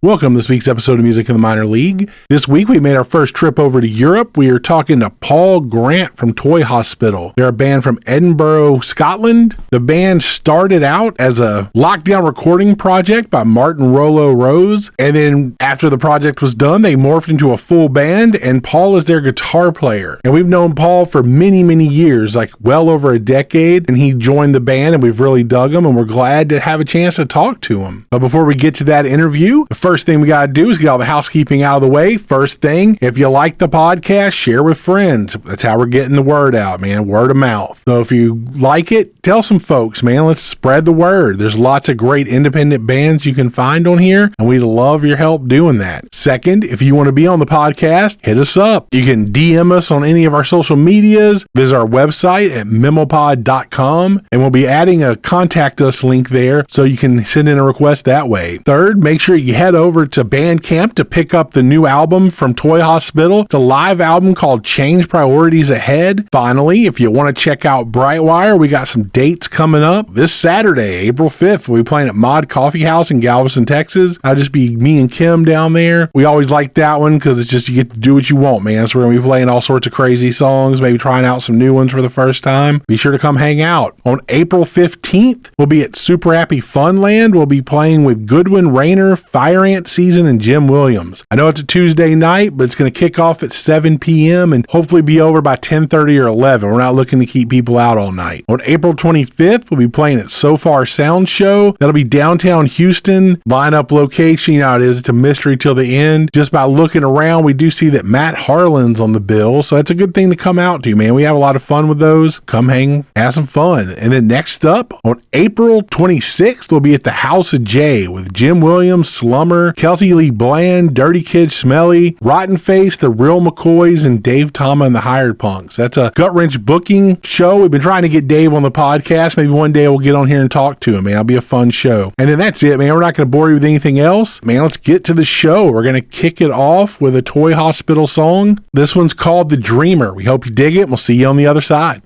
Welcome to this week's episode of Music in the Minor League. This week we made our first trip over to Europe. We are talking to Paul Grant from Toy Hospital. They're a band from Edinburgh, Scotland. The band started out as a lockdown recording project by Martin Rollo Rose, and then after the project was done, they morphed into a full band, and Paul is their guitar player. And we've known Paul for many, many years, like well over a decade, and he joined the band, and we've really dug him, and we're glad to have a chance to talk to him. But before we get to that interview, the first thing we got to do is get all the housekeeping out of the way. First thing, if you like the podcast, share with friends. That's how we're getting the word out, man. Word of mouth. So if you like it, tell some folks, man. Let's spread the word. There's lots of great independent bands you can find on here, and we'd love your help doing that. Second, if you want to be on the podcast, hit us up. You can DM us on any of our social medias, visit our website at memopod.com, and we'll be adding a contact us link there so you can send in a request that way. Third, make sure you head over to Bandcamp to pick up the new album from Toy Hospital. It's a live album called Change Priorities Ahead. Finally, if you want to check out Brightwire, we got some dates coming up. This Saturday, April 5th, we'll be playing at Mod Coffee House in Galveston, Texas. I'll just be me and Kim down there. We always like that one because it's just you get to do what you want, man. So we're going to be playing all sorts of crazy songs, maybe trying out some new ones for the first time. Be sure to come hang out. On April 15th, we'll be at Super Happy Funland. We'll be playing with Goodwin Rayner, Fire Ant Season, and Jim Williams. I know it's a Tuesday night, but it's going to kick off at 7 p.m. and hopefully be over by 10:30 or 11. We're not looking to keep people out all night. On April 25th, we'll be playing at So Far Sound Show. That'll be downtown Houston. Lineup location, you know how it is. It's a mystery till the end. Just by looking around, we do see that Matt Harlan's on the bill, so that's a good thing to come out to, man. We have a lot of fun with those. Come hang, have some fun. And then next up, on April 26th, we'll be at the House of J with Jim Williams, Slummer, Kelsey Lee Bland, Dirty Kid Smelly, Rotten Face, The Real McCoys, and Dave Tama and the Hired Punks. That's a gut wrench booking show. We've been trying to get Dave on the podcast. Maybe one day we'll get on here and talk to him, man. It'll be a fun show. And then that's it, man. We're not going to bore you with anything else. Man, let's get to the show. We're going to kick it off with a Toy Hospital song. This one's called The Dreamer. We hope you dig it, and we'll see you on the other side.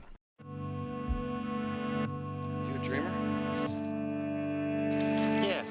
You a dreamer? Yeah.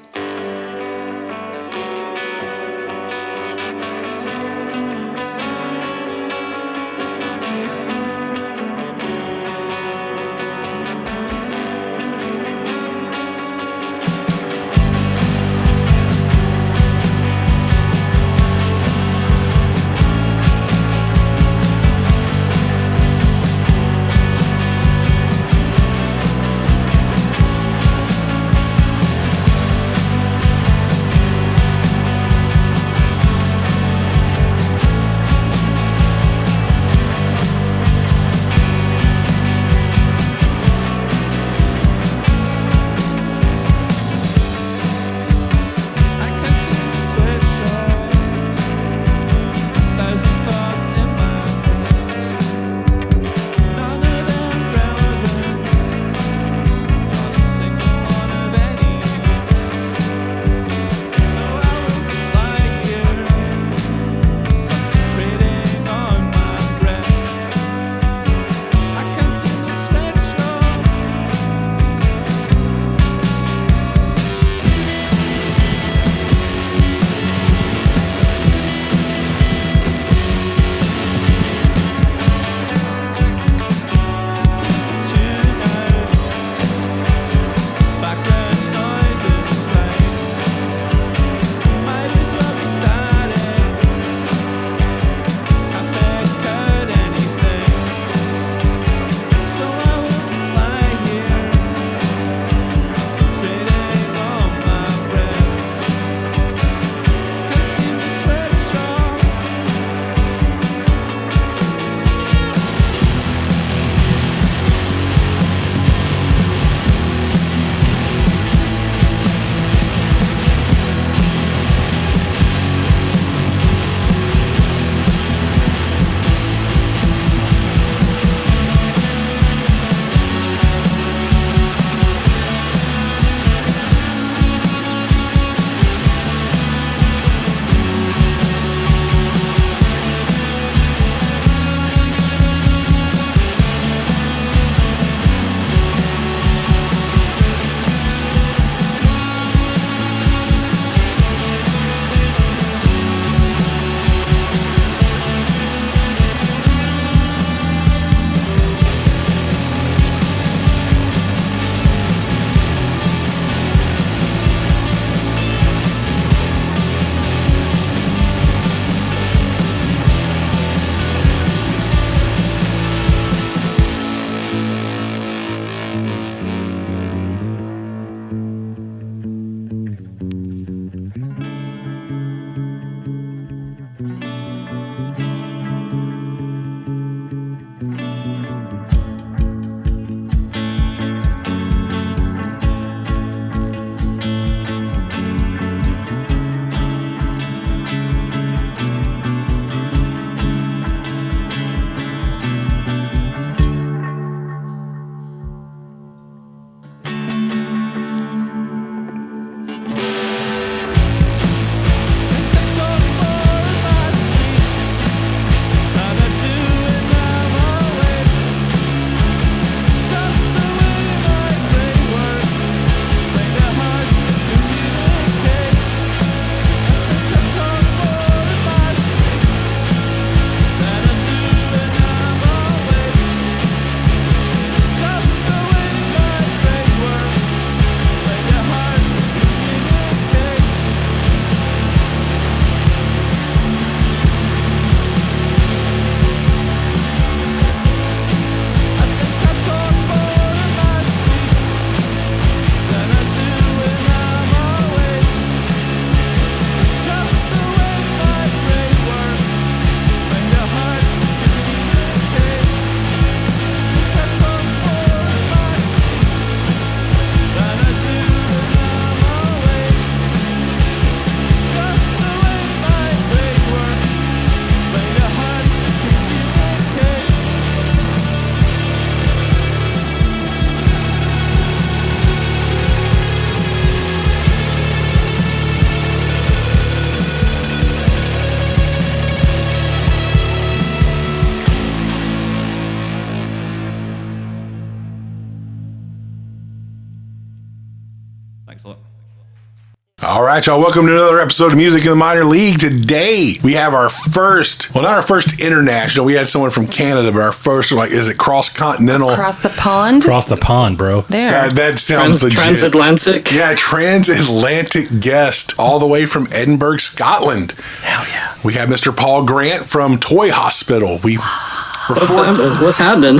All right, y'all. Welcome to another episode of Music in the Minor League. Today, we have our first, well, not our first international. We had someone from Canada, but our first, is it cross-continental? Across the pond? Across the pond, bro. There. That sounds legit. Transatlantic? Yeah, transatlantic guest all the way from Edinburgh, Scotland. Hell yeah. We have Mr. Paul Grant from Toy Hospital. What's happening?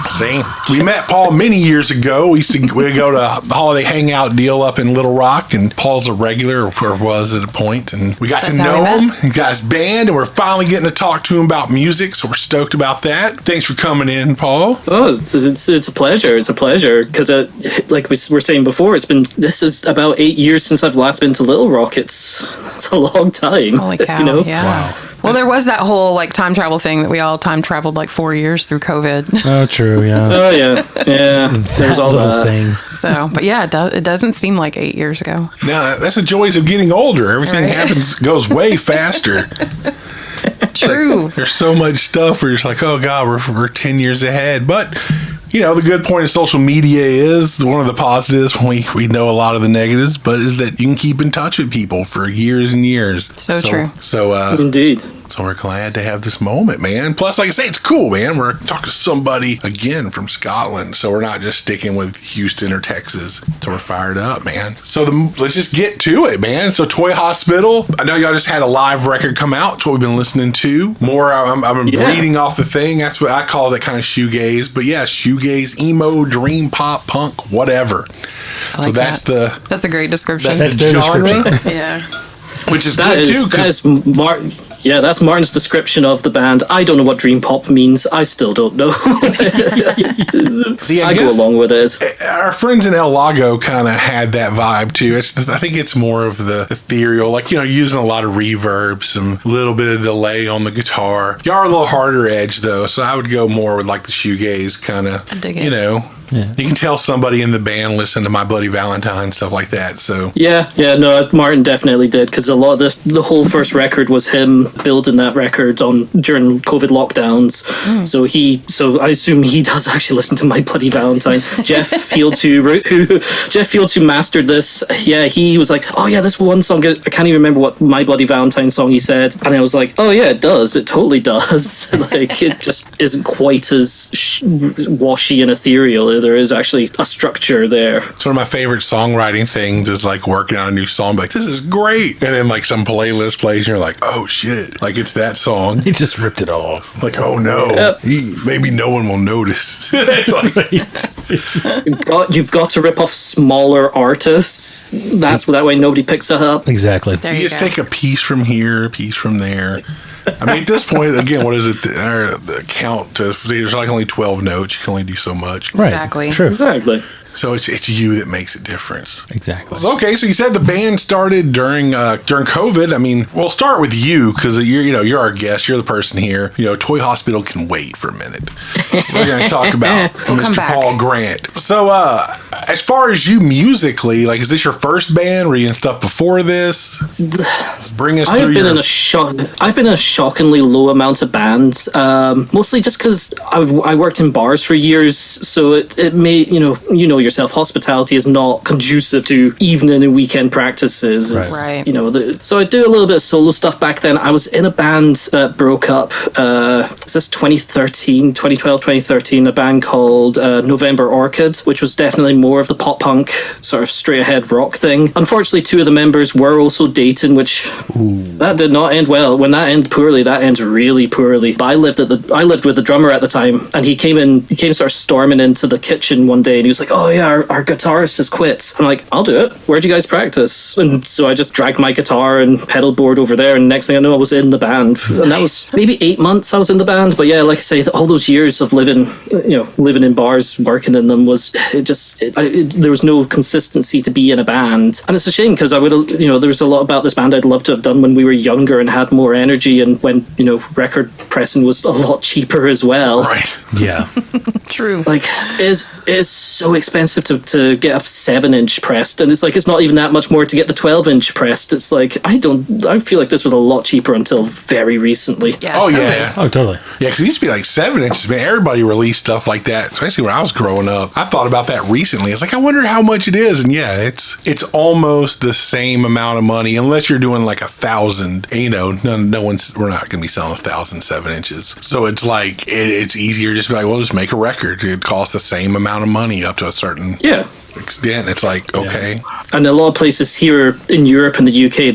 See, we met Paul many years ago. We go to a holiday hangout deal up in Little Rock, and Paul's a regular, or was at a point, and we got to know him. He got his band, and we're finally getting to talk to him about music, so we're stoked about that. Thanks for coming in, Paul. Oh, it's a pleasure. It's a pleasure, because like we were saying before, this is about 8 years since I've last been to Little Rock. It's a long time. Holy cow, yeah. Wow. Well, there was that whole time travel thing that we all time traveled 4 years through COVID. Oh, true, yeah. Oh, yeah. There's all that thing. So, but yeah, it doesn't seem like 8 years ago. Now, that's the joys of getting older. Everything goes way faster. True. There's so much stuff where you're just like, oh, God, we're 10 years ahead. But, the good point of social media is one of the positives when we know a lot of the negatives, but is that you can keep in touch with people for years and years. So true. So, indeed. So we're glad to have this moment, man. Plus, like I say, it's cool, man. We're talking to somebody, again, from Scotland. So we're not just sticking with Houston or Texas. So we're fired up, man. So let's just get to it, man. So Toy Hospital, I know y'all just had a live record come out. It's what we've been listening to. More, I'm reading off the thing. That's what I call it, kind of shoegaze. But yeah, shoegaze, emo, dream pop, punk, whatever. Like that's a great description. That's the genre. Description. Yeah. Which is good, too. That's Martin's description of the band. I don't know what dream pop means. I still don't know. See, I go along with it. Our friends in El Lago kind of had that vibe too. I think it's more of the ethereal, using a lot of reverb, some little bit of delay on the guitar. Y'all are a little harder edge though, so I would go more with the shoegaze kind of, Yeah. You can tell somebody in the band listened to My Bloody Valentine, stuff like that. So no, Martin definitely did, because a lot of the whole first record was him building that record during COVID lockdowns. So I assume he does actually listen to My Bloody Valentine. Jeff Fields, who mastered this, he was like, oh yeah, this one song, I can't even remember what My Bloody Valentine song he said, and I was like, oh yeah, it does, it totally does. It just isn't quite as washy and ethereal. There is actually a structure there. It's one of my favorite songwriting things is working on a new song, this is great. And then some playlist plays and you're like, oh shit, it's that song. He just ripped it off. Oh no, yep. Maybe no one will notice. You've got to rip off smaller artists. That way nobody picks it up. Exactly. You just take a piece from here, a piece from there. At this point, again, what is it? The count to there's only 12 notes. You can only do so much. Right. Exactly. True. Exactly. So it's you that makes a difference. Exactly. Okay, so you said the band started during COVID. We'll start with you because you're our guest. You're the person here. Toy Hospital can wait for a minute. We're going to talk about Mr. Paul Grant. So, as far as you musically, is this your first band? Were you in stuff before this? Bring us through. I've been in a shockingly low amount of bands, mostly just because I worked in bars for years. So it may yourself, hospitality is not conducive to evening and weekend practices. Right. So I do a little bit of solo stuff back then. I was in a band that broke up. Is this 2012, 2013? A band called November Orchid, which was definitely more of the pop punk sort of straight ahead rock thing. Unfortunately, two of the members were also dating, which that did not end well. When that ends poorly, that ends really poorly. But I lived with the drummer at the time, and he came sort of storming into the kitchen one day, and he was like, oh yeah, our guitarist has quit. I'm like, I'll do it. Where'd you guys practice? And so I just dragged my guitar and pedal board over there, and next thing I know, I was in the band. Nice. And that was maybe 8 months I was in the band. But yeah, like I say, all those years of living in bars, working in them, there was no consistency to be in a band. And it's a shame, because I would have, there was a lot about this band I'd love to have done when we were younger and had more energy, and when, record pressing was a lot cheaper as well. Right. Yeah. True. It's so expensive to get a 7-inch pressed, and it's not even that much more to get the 12-inch pressed. It's I feel like this was a lot cheaper until very recently. Yeah, oh totally. yeah. Oh totally. Yeah, because it used to be 7 inches. Man, everybody released stuff like that, especially when I was growing up. I thought about that recently. It's like, I wonder how much it is. And yeah, it's almost the same amount of money, unless you're doing like 1,000. You know, we're not going to be selling 1,000 7-inches. So it's like, it's easier just to be like, well, just make a record. It costs the same amount of money up to a certain extent. It's like, okay. And a lot of places here in Europe and the UK,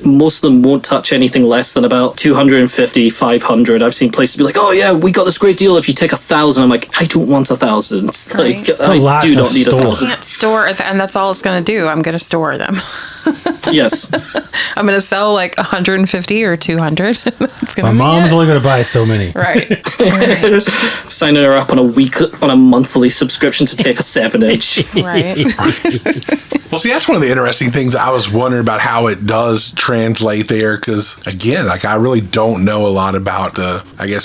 most of them won't touch anything less than about 250, 500. I've seen places be like, oh yeah, we got this great deal if you take 1,000. I'm like, I don't want 1,000. Right. Like, I do not need 1,000. I can't store, and that's all it's going to do. I'm going to store them. Yes. I'm going to sell like 150 or 200. My mom's only going to buy so many. Right. Signing her up on a monthly subscription to take a 7-inch. Right. Well, see, that's one of the interesting things. I was wondering about how it does translate there, because again, like, I really don't know a lot about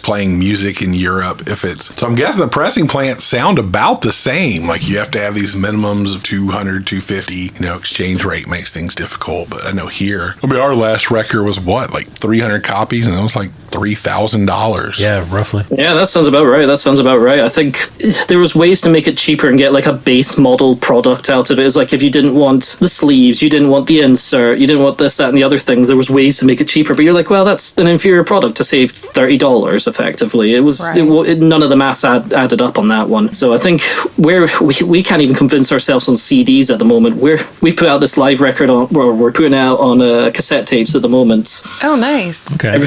playing music in Europe. So I'm guessing the pressing plants sound about the same. Like, you have to have these minimums of 200, 250. You know, exchange rate makes things difficult. But I know here, our last record was what, like 300 copies, and it was like $3,000. Yeah, roughly. Yeah, that sounds about right. I think there was ways to make it cheaper and get like a base model product out of it. It's like, if you didn't want the sleeves, you didn't want the insert, you didn't want this, that, and the other things, there was ways to make it cheaper. But you're like, well, that's an inferior product to save $30 effectively. It was none of the maths added up on that one. So I think we can't even convince ourselves on CDs at the moment. We've put out this live record we're putting out on cassette tapes at the moment. Oh, nice. Okay.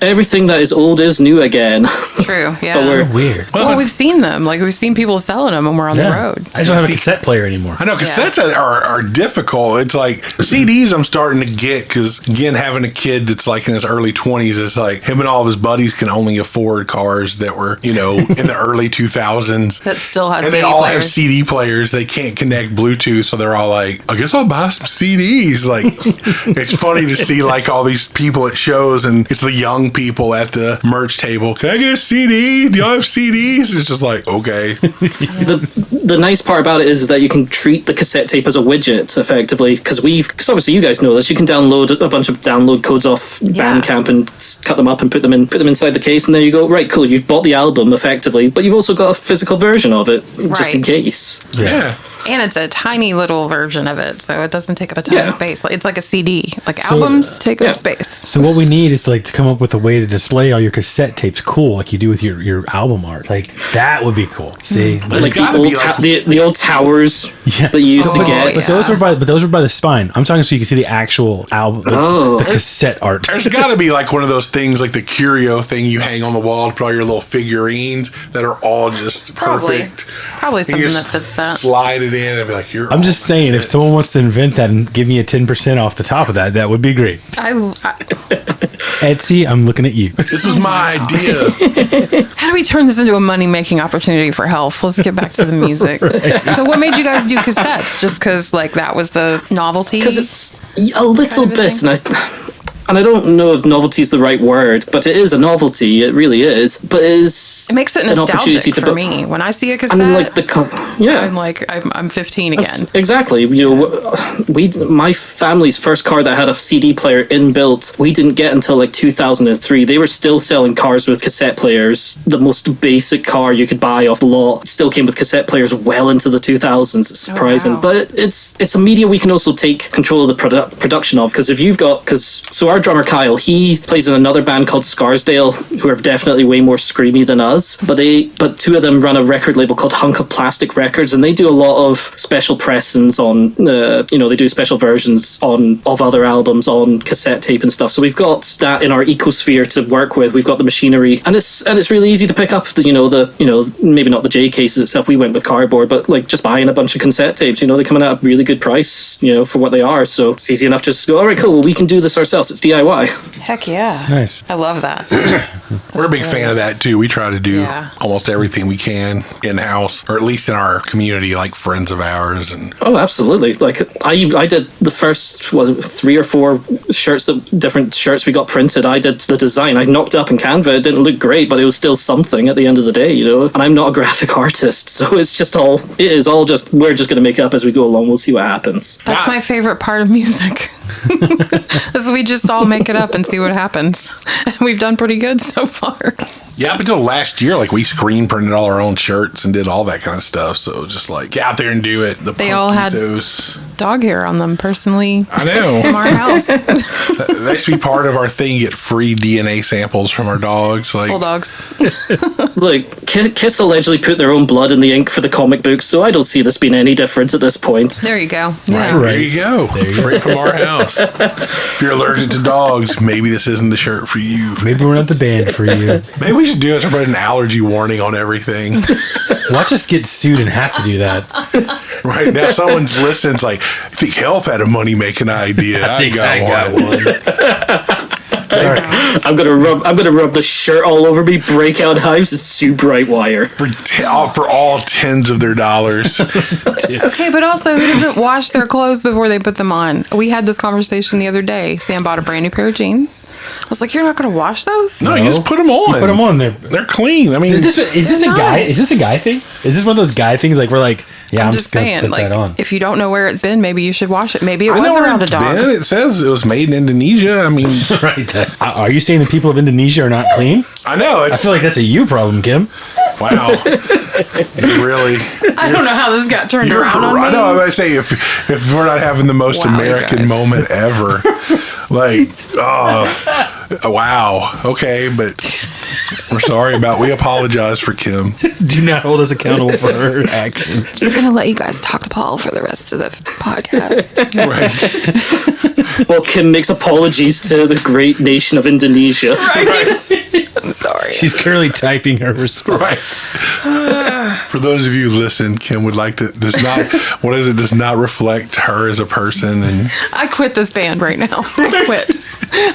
Everything that is old is new again. True. Yeah. So weird. Well, we've seen them. Like, we've seen people selling them when we're on the road. I just don't have a cassette player anymore. I know cassettes are difficult. It's like CDs I'm starting to get, because again, having a kid that's like in his early 20s, it's like him and all of his buddies can only afford cars that were, in the early 2000s. That still has and CD they all players. have CD players. They can't connect Bluetooth, so they're all like, I guess I'll buy some CDs. Like, it's funny to see like all these people at shows, and it's the young people at the merch table. Can I get a CD? Do y'all have CDs? It's just like, okay. The nice part about it is that you can treat the cassette tape as a widget, effectively, because obviously you guys know this. You can download a bunch of download codes off Bandcamp and cut them up and put them inside the case, and there you go. Right, cool. You've bought the album effectively, but you've also got a physical version of it, just in case. Yeah. And it's a tiny little version of it, so it doesn't take up a ton of space. It's like a CD. Like, albums take up space. So what we need is to come up with a way to display all your cassette tapes cool, like you do with your album art. Like, that would be cool. See, like the old towers that you used to get. But those were by the spine. I'm talking so you can see the actual album, the cassette art. There's got to be like one of those things, like the curio thing you hang on the wall to put all your little figurines that are all just perfect. Probably something that fits that. Slide it in and be like, I'm just saying, if someone wants to invent that and give me a 10% off the top of that, that would be great. Etsy, I'm looking at you. This was my idea. How do we turn this into a money-making opportunity for Health? Let's get back to the music. Right. So what made you guys do cassettes? Just because, like, that was the novelty? Because it's a little bit, and I don't know if novelty is the right word, but it is a novelty. It really is. But it makes it nostalgic for me. When I see a cassette, I'm like, I'm 15 again. Exactly. My family's first car that had a CD player inbuilt, we didn't get until like 2003. They were still selling cars with cassette players. The most basic car you could buy off the lot still came with cassette players well into the 2000s. It's surprising, but it's a media we can also take control of the production of. Because if you've got, so our drummer Kyle, he plays in another band called Scarsdale, who are definitely way more screamy than us, but two of them run a record label called Hunk of Plastic Records, and they do a lot of special pressings on they do special versions of other albums on cassette tape and stuff. So we've got that in our ecosphere to work with. We've got the machinery, and it's really easy to pick up maybe not the J cases itself. We went with cardboard, but like just buying a bunch of cassette tapes, they come in at a really good price, for what they are. So it's easy enough just to go, all right, cool, well, we can do this ourselves. It's DIY. Heck yeah. Nice. I love that. We're a big fan of that too. We try to do almost everything we can in-house, or at least in our community, like friends of ours. And oh, absolutely. Like I did the first 3 or 4 different shirts we got printed. I did the design. I knocked up in Canva. It didn't look great, but it was still something at the end of the day, And I'm not a graphic artist, so we're just going to make it up as we go along. We'll see what happens. That's my favorite part of music. Is we just all make it up and see what happens. And we've done pretty good so far. Yeah, up until last year, like we screen printed all our own shirts and did all that kind of stuff. So it was just like, get out there and do it. They all had those dog hair on them personally. I know. From our house. That should be part of our thing. Get free DNA samples from our dogs. Like Bulldogs. Look, Kiss allegedly put their own blood in the ink for the comic book, so I don't see this being any different at this point. There you go. Right, there you go. Straight from our house. If you're allergic to dogs, maybe this isn't the shirt for you. Maybe we're not the band for you. Maybe we should do is put an allergy warning on everything. Watch us get sued and have to do that. Right now, someone's listening's like, I think Health had a money-making idea. I got one. Sorry. I'm gonna rub the shirt all over me, break out hives, and sue Brightwire For all tens of their dollars. Okay, but also, who doesn't wash their clothes before they put them on? We had this conversation the other day. Sam bought a brand new pair of jeans. I was like, "You're not going to wash those?" No, you just put them on. You put them on. They're clean. I mean, is this a guy? Is this a guy thing? Is this one of those guy things? Like we're like, yeah, I'm just saying, gonna put that on. if you don't know where it's been, maybe you should wash it. Maybe it I was know around a dog. been. It says it was made in Indonesia. I mean, Right. Are you saying the people of Indonesia are not clean? I know. I feel like that's a you problem, Kim. Wow. Really? I don't know how this got turned around on me. I know. I might say if we're not having the most Wow, you American guys. moment ever, like, wow. Okay, but we're sorry about. We apologize for Kim. Do not hold us accountable for her actions. Just gonna let you guys talk to Paul for the rest of the podcast. Right. Well, Kim makes apologies to the great nation of Indonesia. Right. I'm sorry. She's currently typing her response. Right. For those of you who listen, Kim would like to does not reflect her as a person, and I quit this band right now. I quit.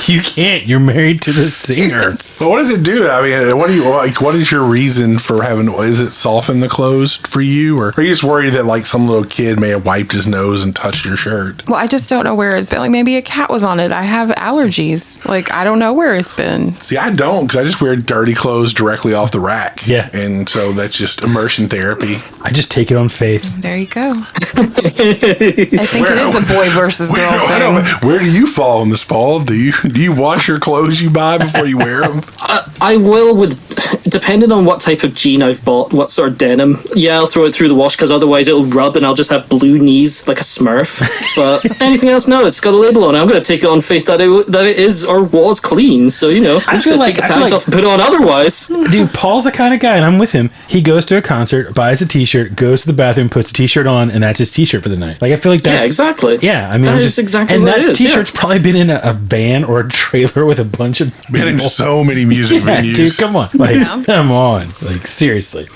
You can't. You're married to the singer. but what does it do? I mean, what do you like? What is your reason for having? Is it soften the clothes for you, or are you just worried that like some little kid may have wiped his nose and touched your shirt? Well, I just don't know where it's been. Like maybe a cat was on it. I have allergies. Like I don't know where it's been. See, I don't because I just wear dirty clothes directly off the rack. Yeah, and so that's just immersion therapy. I just take it on faith. There you go. I think it is a boy versus girl thing. Where do you fall in this, Paul? Do you wash your clothes you buy before you wear them? I will, depending on what type of jean I've bought, what sort of denim. Yeah, I'll throw it through the wash because otherwise it'll rub and I'll just have blue knees like a Smurf. But anything else, no, it's got a label on it. I'm going to take it on faith that it is or was clean. So I'm just going to take the tags off and put it on otherwise. Dude, Paul's the kind of guy, and I'm with him. He goes to a concert, buys a t-shirt, goes to the bathroom, puts a t-shirt on, and that's his t-shirt for the night. Like I feel like that's exactly. Yeah, I mean, that is exactly and what that it is. T-shirt's probably been in a van or a trailer with a bunch of Been in people. so many music venues. Dude, come on, come on, like seriously.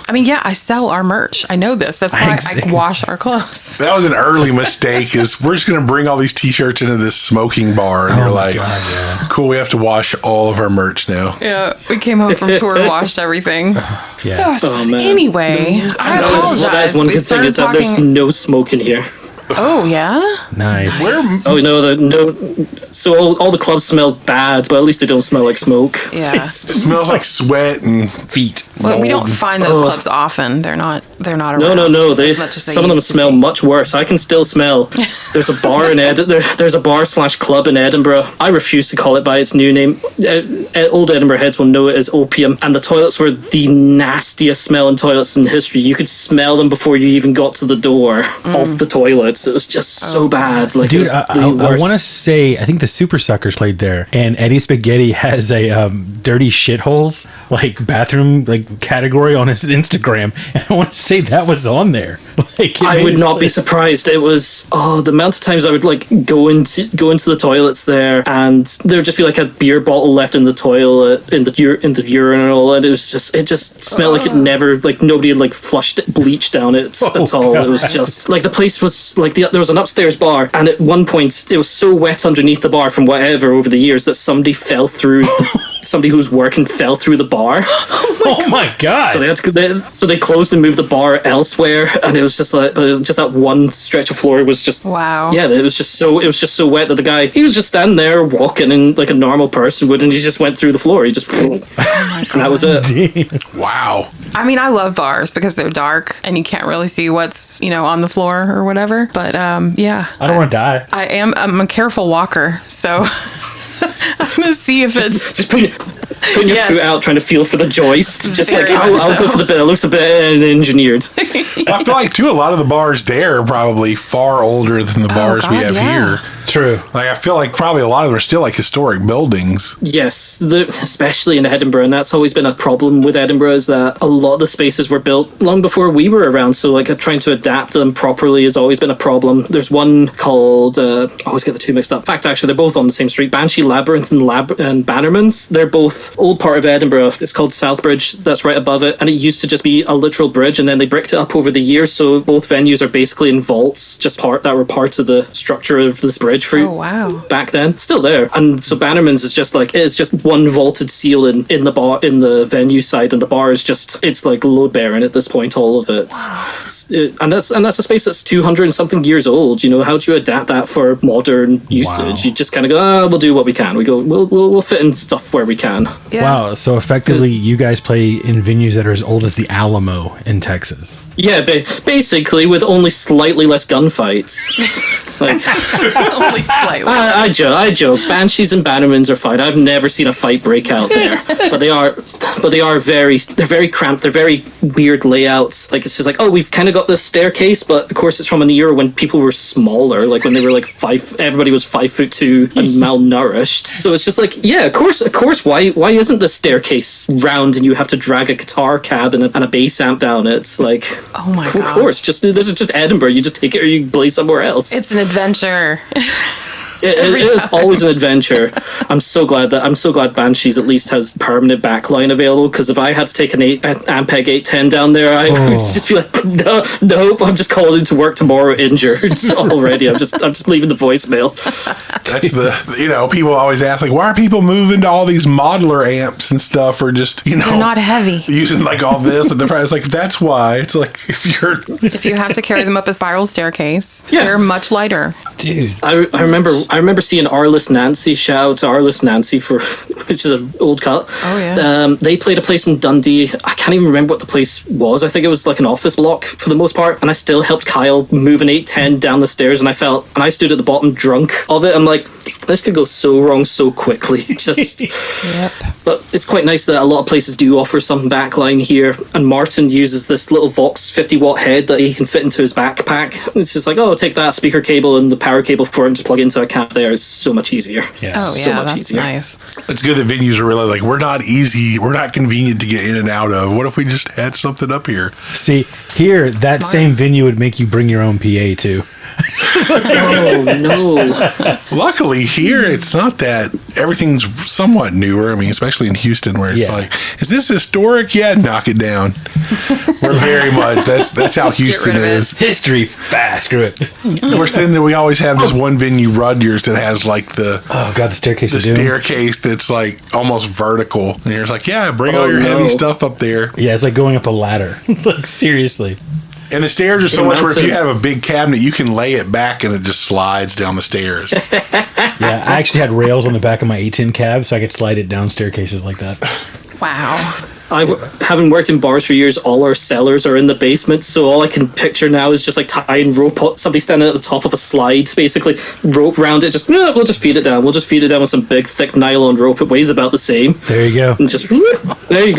I mean, yeah, I sell our merch. I know this. That's why I wash our clothes. That was an early mistake. Is we're just going to bring all these T-shirts into this smoking bar, and you're like, cool. We have to wash all of our merch now. Yeah, we came home from tour and washed everything. Yeah. Oh, man. Anyway, I apologize. That's one We good thing started is that there's talking. no smoke in here. Oh yeah. Nice. Oh no. So all the clubs smell bad, but at least they don't smell like smoke. Yeah. It smells like sweat and feet. Well, we don't find those clubs often. They're not around. No. as much as they Some of them used to smell be. much worse. I can still smell. There's a bar in there's a bar/club in Edinburgh. I refuse to call it by its new name. Old Edinburgh heads will know it as Opium, and the toilets were the nastiest smelling toilets in history. You could smell them before you even got to the door of the toilets. It was just so bad. Like, Dude, it was I the worst. want to say, I think the Super Suckers played there, and Eddie Spaghetti has a dirty shitholes like bathroom like category on his Instagram, and I want to say that was on there. Like, I would not be surprised. It was the amount of times I would like go into the toilets there, and there would just be like a beer bottle left in the toilet in the urinal, and it just smelled like it never, like nobody had like flushed bleach down it at all. God. It was just like the place was like there was an upstairs bar, and at one point it was so wet underneath the bar from whatever over the years that somebody fell through. Somebody who was working fell through the bar. Oh my god! So they closed and moved the bar elsewhere, and it was just like just that one stretch of floor was just Wow. Yeah, it was just so wet that the guy, he was just standing there walking in like a normal person would, and he just went through the floor. He just and that was it. wow. I mean, I love bars because they're dark and you can't really see what's on the floor or whatever. But yeah, I don't want to die. I'm a careful walker, so I'm gonna see if it's putting your foot out, trying to feel for the joist. Just like, I'll go for the bit. It looks a bit engineered. I feel like, too, a lot of the bars there are probably far older than the bars we have here. True. Like, I feel like probably a lot of them are still like historic buildings. Yes, especially in Edinburgh, and that's always been a problem with Edinburgh, is that a lot of the spaces were built long before we were around, so like trying to adapt them properly has always been a problem. There's one called, I always get the two mixed up. In fact, actually, they're both on the same street, Banshee Labyrinth and Bannerman's. They're both old part of Edinburgh. It's called Southbridge, that's right above it, and it used to just be a literal bridge, and then they bricked it up over the years, so both venues are basically in vaults, just that were part of the structure of this bridge for back then. Still there. And so Bannerman's is just like, it's just one vaulted ceiling in the bar, in the venue side, and the bar is just, it's like load bearing at this point, all of it. Wow. And that's a space that's 200 and something years old. You know, how do you adapt that for modern usage? Wow. You just kind of go, we'll do what we can. We'll fit in stuff where we can. Yeah. Wow. So effectively, you guys play in venues that are as old as the Alamo in Texas. Yeah, basically, with only slightly less gunfights. Like, only slightly. I joke. Banshees and Bannermans are fine. I've never seen a fight break out there, but they are very cramped. They're very weird layouts. Like, it's just like, we've kind of got this staircase, but of course it's from an era when people were smaller, like when they were like everybody was 5'2" and malnourished. So it's just like, yeah, of course. Why isn't the staircase round and you have to drag a guitar cab and a bass amp down it? It's like, oh my god! Of course, this is just Edinburgh. You just take it or you play somewhere else. It's an adventure. It is always an adventure. I'm so glad Banshees at least has permanent backline available, because if I had to take an Ampeg 810 down there, I would just be like, nope, I'm just calling into work tomorrow injured already. I'm just leaving the voicemail. That's people always ask, like, why are people moving to all these modular amps and stuff, or just, they're not heavy, using like all this, and it's like, that's why. It's like, if you have to carry them up a spiral staircase, they're much lighter. Dude, I remember seeing Arliss Nancy. Shout out to Arliss Nancy which is an old cut. Oh yeah. They played a place in Dundee. I can't even remember what the place was. I think it was like an office block for the most part. And I still helped Kyle move an 810 down the stairs, and I stood at the bottom drunk of it. I'm like, this could go so wrong so quickly. Just yep. But it's quite nice that a lot of places do offer some backline here. And Martin uses this little Vox 50-watt head that he can fit into his backpack. It's just like, take that speaker cable and the power cable for him to plug into a cab there. It's so much easier. Yeah. That's easier. Nice. It's good that venues are really like, we're not convenient to get in and out of. What if we just had something up here? See, here, that same venue would make you bring your own PA too. Oh no. Luckily here it's not that. Everything's somewhat newer. I mean, especially in Houston, where it's like, is this historic? Yeah, knock it down. We're very much that's how Houston is. History fast, screw it. Of course, then we always have this one venue, Rudyard's, that has like the staircase. The staircase that's like almost vertical, and you're just like, bring all your heavy stuff up there. Yeah, it's like going up a ladder. Like, seriously. And the stairs are so much where if you have a big cabinet, you can lay it back and it just slides down the stairs. Yeah, I actually had rails on the back of my 810 cab, so I could slide it down staircases like that. Wow. Having worked in bars for years, all our cellars are in the basement, so all I can picture now is just like tying rope, somebody standing at the top of a slide, basically rope round it, we'll just feed it down. We'll just feed it down with some big thick nylon rope. It weighs about the same. There you go. And just there you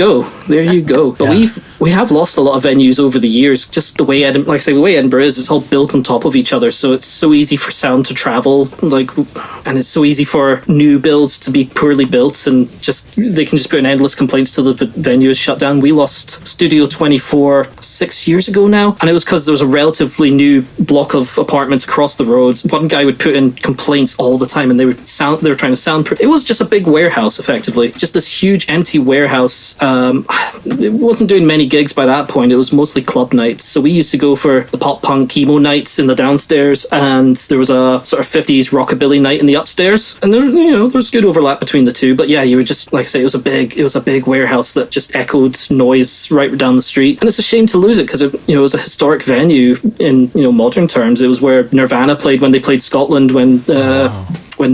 go. But we have lost a lot of venues over the years. Just the way the way Edinburgh is, it's all built on top of each other, so it's so easy for sound to travel, and it's so easy for new builds to be poorly built, and they can just put in endless complaints till the venue is shut down. We lost Studio 24 6 years ago now, and it was because there was a relatively new block of apartments across the road. One guy would put in complaints all the time, and they were trying to soundproof. It was just a big warehouse, effectively, just this huge empty warehouse. It wasn't doing many gigs by that point. It was mostly club nights, so we used to go for the pop punk emo nights in the downstairs, and there was a sort of 50s rockabilly night in the upstairs, and there was good overlap between the two. But yeah, you were just, like I say, it was a big warehouse that just echoed noise right down the street, and it's a shame to lose it, because it was a historic venue in modern terms. It was where Nirvana played when they played Scotland when Smells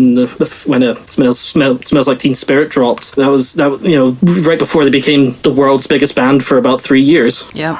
Like Teen Spirit dropped. That was right before they became the world's biggest band for about 3 years. Yeah.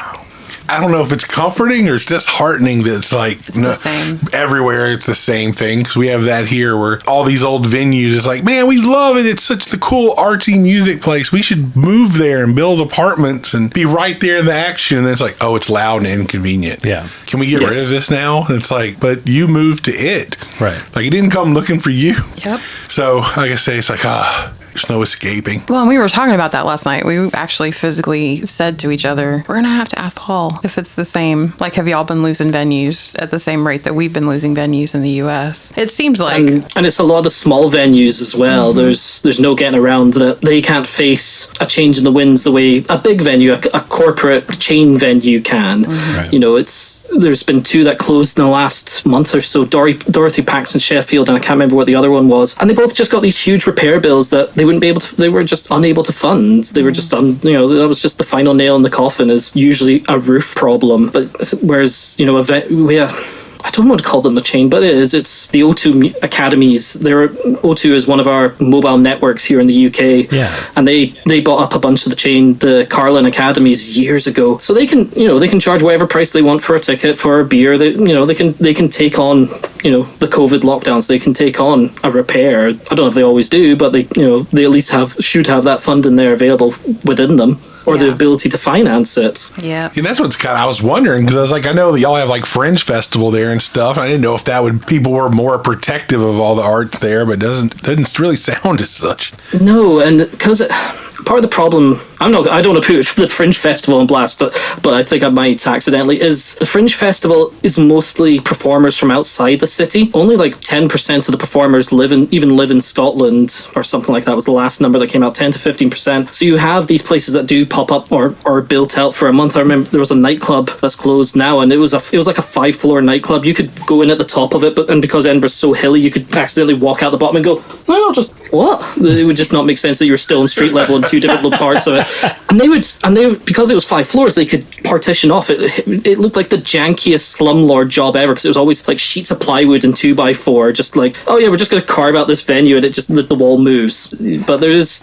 I don't know if it's comforting or it's disheartening that it's like the same. Everywhere it's the same thing. Because we have that here where all these old venues, it's like, man, we love it. It's such the cool artsy music place. We should move there and build apartments and be right there in the action. And it's like, oh, it's loud and inconvenient. Yeah. Can we get rid of this now? And it's like, but you moved to it. Right. Like, it didn't come looking for you. Yep. So, like I say, it's like, there's no escaping. Well, and we were talking about that last night. We actually physically said to each other, we're going to have to ask Paul if it's the same. Like, have y'all been losing venues at the same rate that we've been losing venues in the U.S.? It seems like. And it's a lot of the small venues as well. Mm-hmm. There's no getting around that. They can't face a change in the winds the way a big venue, a corporate chain venue can. Mm-hmm. Right. You know, there's been 2 that closed in the last month or so. Dorothy Pax in Sheffield, and I can't remember what the other one was. And they both just got these huge repair bills that they wouldn't be able to, they were just unable to fund. They were just that was just the final nail in the coffin, is usually a roof problem. But whereas, I don't want to call them a chain, but it's the O2 academies. O2 is one of our mobile networks here in the UK. Yeah. And they bought up a bunch of the Carlin academies years ago. So they can charge whatever price they want for a ticket, for a beer. They can take on, the COVID lockdowns. They can take on a repair. I don't know if they always do, but they at least should have that funding there available within them. Or the ability to finance it. Yeah. And that's what's I was wondering, because I was like, I know that y'all have like Fringe Festival there and stuff. I didn't know if people were more protective of all the arts there, but it doesn't really sound as such. No, and because part of the problem, I don't want to put the Fringe Festival on blast, but I think I might accidentally, is the Fringe Festival is mostly performers from outside the city. Only like 10% of the performers live in Scotland, or something like that was the last number that came out, 10 to 15%. So you have these places that do pop up or are built out for a month. I remember there was a nightclub that's closed now, and it was like a 5-floor nightclub. You could go in at the top of it, and because Edinburgh's so hilly, you could accidentally walk out the bottom and go, no, just what? It would just not make sense that you were still on street level in 2 different little parts of it. And they would because it was 5 floors, they could partition off. It looked like the jankiest slumlord job ever, because it was always like sheets of plywood and 2x4, just like, oh yeah, we're just going to carve out this venue, and it just the wall moves. But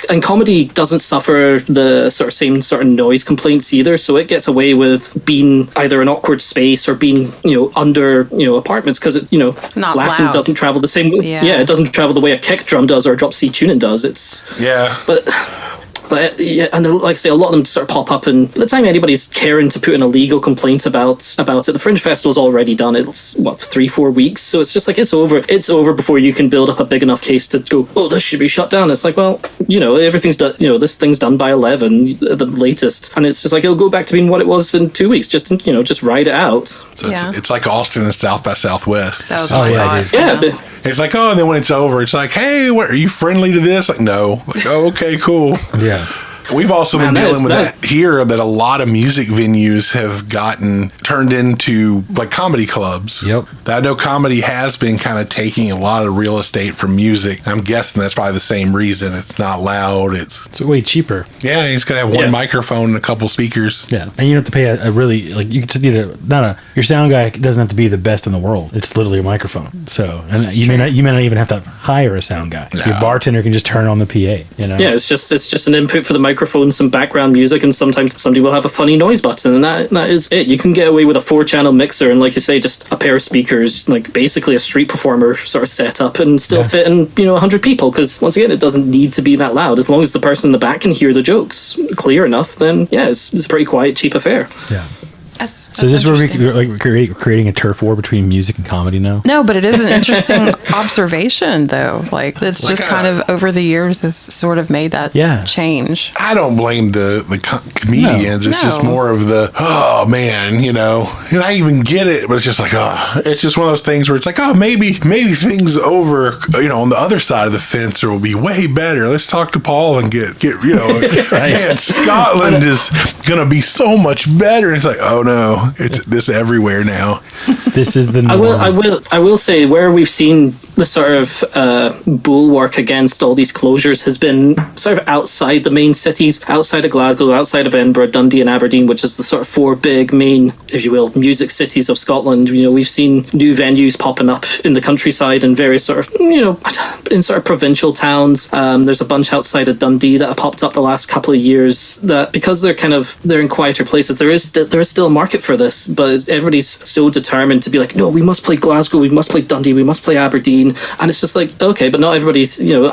and comedy doesn't suffer the same sort of noise complaints either, so it gets away with being either an awkward space or being under apartments, because it not laughing loud. Doesn't travel the same way. Yeah, it doesn't travel the way a kick drum does or a drop C tuning does. But yeah, and like I say, a lot of them sort of pop up, and by the time anybody's caring to put in a legal complaint about it, the Fringe Festival's already done. It's 3-4 weeks, so it's just like it's over before you can build up a big enough case to go, oh, this should be shut down. It's like, well, everything's done. This thing's done by 11 at the latest, and it's just like it'll go back to being what it was in 2 weeks. Just ride it out. So it's like Austin and South by Southwest. That was my thought. Yeah. It's like, oh, and then when it's over, it's like, hey, what, are you friendly to this? Like, no. Like, oh, okay, cool. Yeah. We've also been dealing with that here, that a lot of music venues have gotten turned into like comedy clubs. Yep. I know comedy has been kind of taking a lot of real estate from music. I'm guessing that's probably the same reason. It's not loud. It's way cheaper. Yeah, you just got to have one microphone and a couple speakers. Yeah, and you don't have to pay a really, like, you just need your sound guy doesn't have to be the best in the world. It's literally a microphone. So, and you may not even have to hire a sound guy. No. Your bartender can just turn on the PA, Yeah, it's just an input for the microphone, some background music, and sometimes somebody will have a funny noise button, and that is it. You can get away with a 4-channel mixer and, like you say, just a pair of speakers, like basically a street performer sort of setup, and still fit in 100 people, because once again, it doesn't need to be that loud. As long as the person in the back can hear the jokes clear enough, then it's a pretty quiet, cheap affair. Yeah. So is this where we're creating a turf war between music and comedy now? No, but it is an interesting observation, though. Like, it's just kind of over the years has sort of made that change. I don't blame the comedians. No. It's just more of the, oh, man, and I even get it, but it's just like, it's just one of those things where it's like, oh, maybe things over, on the other side of the fence will be way better. Let's talk to Paul and get right. Man, Scotland is going to be so much better. And it's like, oh, no. It's this everywhere now. This is the norm. I will say, where we've seen the sort of bulwark against all these closures has been sort of outside the main cities, outside of Glasgow, outside of Edinburgh, Dundee and Aberdeen, which is the sort of 4 big main, if you will, music cities of Scotland. We've seen new venues popping up in the countryside and various sort of, in sort of provincial towns. There's a bunch outside of Dundee that have popped up the last couple of years that, because they're in quieter places, there is still a market for this, but everybody's so determined to be like, no, we must play Glasgow, we must play Dundee, we must play Aberdeen, and it's just like, okay, but not everybody's,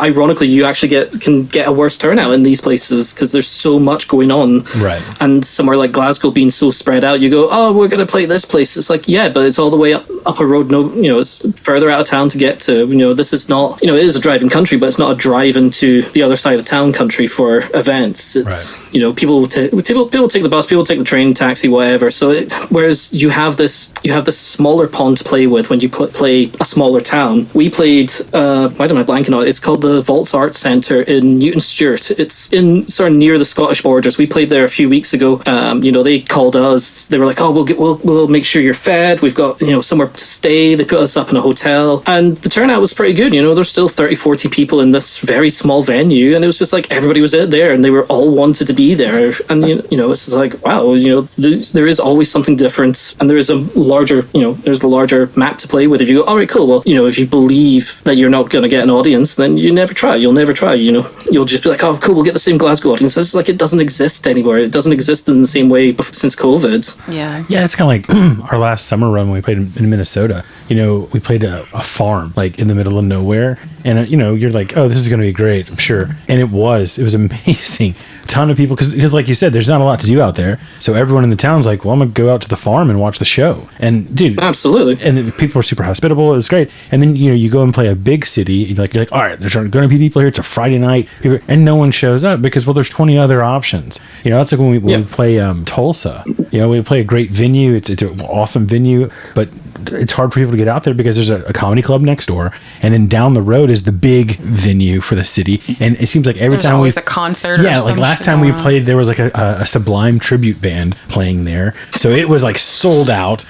ironically, you actually can get a worse turnout in these places because there's so much going on. Right. And somewhere like Glasgow being so spread out, you go, oh, we're going to play this place. It's like, yeah, but it's all the way up a road. No, it's further out of town to get to. This is not, it is a driving country, but it's not a drive into the other side of town country for events. It's, people take the bus, people take the train, taxi, whatever. So whereas you have this smaller pond to play with when you play a smaller town. We played, why am I blanking on it? It's called the Vaults Arts Centre in Newton Stewart. It's in sort of near the Scottish borders. We played there a few weeks ago. They called us. They were like, "Oh, we'll make sure you're fed. We've got somewhere to stay." They put us up in a hotel, and the turnout was pretty good. There's still 30-40 people in this very small venue, and it was just like everybody was there, and they were all wanted to be there. And it's just like, wow, there is always something different, and there is a larger map to play with. If you go, all right, cool. Well, if you believe that you're not going to get an audience, then you never try. You'll never try. You'll just be like, oh, cool, we'll get the same Glasgow audience. It's like it doesn't exist anywhere. It doesn't exist in the same way since COVID. Yeah, it's kind of like our last summer run when we played in Minnesota. We played a farm like in the middle of nowhere, and you're like, oh, this is going to be great, I'm sure. And it was amazing. A ton of people, because like you said, there's not a lot to do out there, so everyone in the town's like, well, I'm gonna go out to the farm and watch the show. And dude, absolutely. And the people were super hospitable. It was great. And then you go and play a big city, you're like, all right, there's going to be people here. It's a Friday night, and no one shows up because, well, there's 20 other options. That's like when we play Tulsa. We play a great venue. It's an awesome venue, but it's hard for people to get out there because there's a comedy club next door, and then down the road is the big venue for the city. And it seems like every there's time always a concert. Yeah, like last time we played, there was like a Sublime tribute band playing there, so it was like sold out.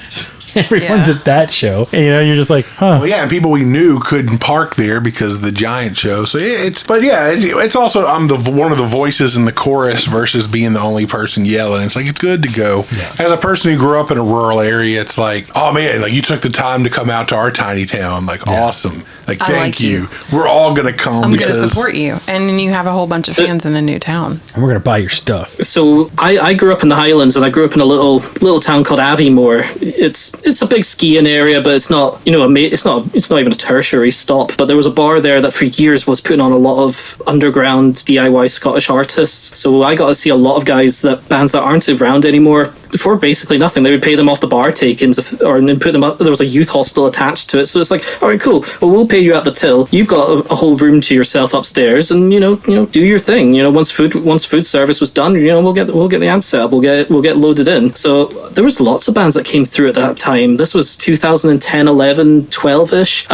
Everyone's at that show, and you're just like, huh. Well, yeah, and people we knew couldn't park there because of the Giant show. So it's also I'm one of the voices in the chorus versus being the only person yelling. It's like it's good to go. Yeah. As a person who grew up in a rural area, it's like, oh man, like you took the time to come out to our tiny town, like awesome. Like, thank you. We're all going to come. I'm going to support you. And then you have a whole bunch of fans in a new town. And we're going to buy your stuff. So I grew up in the Highlands, and I grew up in a little town called Aviemore. It's a big skiing area, but it's not, it's not even a tertiary stop. But there was a bar there that for years was putting on a lot of underground DIY Scottish artists. So I got to see a lot of bands that aren't around anymore for basically nothing. They would pay them off the bar takings, or then put them up. There was a youth hostel attached to it, so it's like, all right, cool. Well, we'll pay you at the till. You've got a whole room to yourself upstairs, and do your thing. Once food service was done, we'll get the amp set up. We'll get loaded in. So there was lots of bands that came through at that time. This was 2010, 11, 12-ish.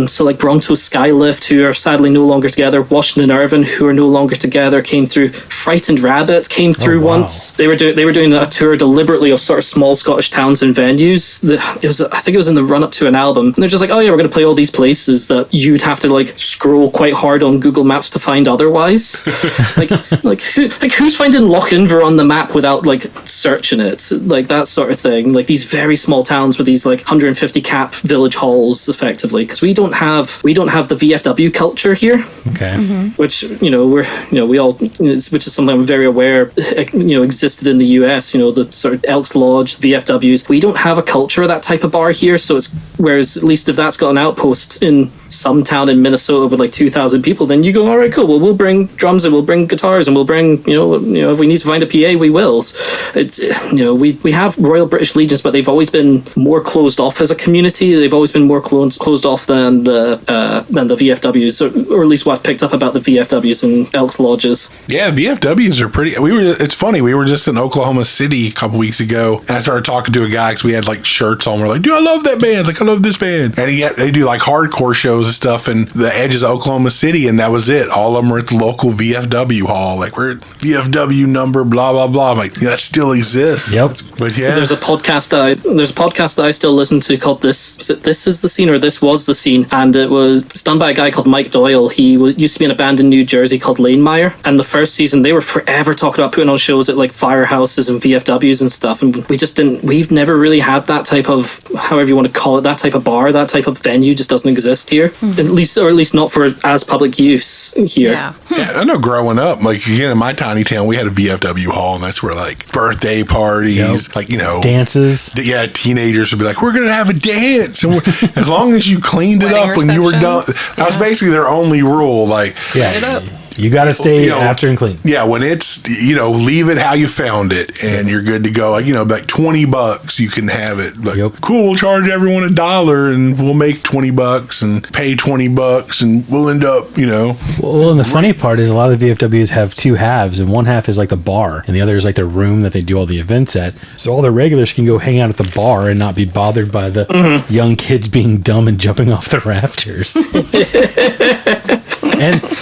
So like Bronto Skylift, who are sadly no longer together. Washington Irvine, who are no longer together, came through. Frightened Rabbit came through once. They were doing a tour deliberately of sort of small Scottish towns and venues. I think it was in the run up to an album, and they're just like, oh yeah, we're going to play all these places that you'd have to like scroll quite hard on Google Maps to find otherwise. Who's finding Lochinver on the map without like searching it, like that sort of thing. Like these very small towns with these like 150 cap village halls, effectively, because we don't have the VFW culture here. Okay. Mm-hmm. Which which is something I'm very aware existed in the US. The sort of Elks Lodge, VFWs. We don't have a culture of that type of bar here, so it's whereas at least if that's got an outpost in some town in Minnesota with like 2,000 people, then you go, all right, cool. Well, we'll bring drums and we'll bring guitars and we'll bring if we need to find a PA, we will. It's we have Royal British Legions, but they've always been more closed off as a community. They've always been more closed off than the VFWs, or at least what I've picked up about the VFWs and Elks Lodges. Yeah, VFWs are pretty. It's funny. We were just in Oklahoma City a couple weeks ago, and I started talking to a guy because we had like shirts on. We're like, dude, I love that band. Like, I love this band. And they do like hardcore shows and stuff in the edges of Oklahoma City, and that was it. All of them were at the local VFW hall. Like, we're at VFW number blah blah blah. I'm like, yeah, that still exists. Yep. But yeah, there's a podcast that I still listen to called This Is the Scene, or This Was the Scene, and it's done by a guy called Mike Doyle. He used to be in a band in New Jersey called Lanemeyer, and the first season they were forever talking about putting on shows at like firehouses and VFWs and stuff, and we've never really had that type of, however you want to call it, that type of bar, that type of venue just doesn't exist here, at least not for as public use here. Yeah. Yeah, I know growing up, like, again, in my tiny town, we had a VFW hall, and that's where, like, birthday parties, like, dances. Yeah, teenagers would be like, we're going to have a dance. And as long as you cleaned it Wedding up when you were done. receptions. That was basically their only rule. Like, Yeah. It up. You got to stay after and clean. Yeah, when it's, leave it how you found it, and you're good to go. Like, like $20, you can have it. Like, cool, we'll charge everyone $1, and we'll make $20 and pay $20, and we'll end up, Well, and the funny part is a lot of the VFWs have two halves, and one half is like the bar, and the other is like the room that they do all the events at. So all the regulars can go hang out at the bar and not be bothered by the young kids being dumb and jumping off the rafters.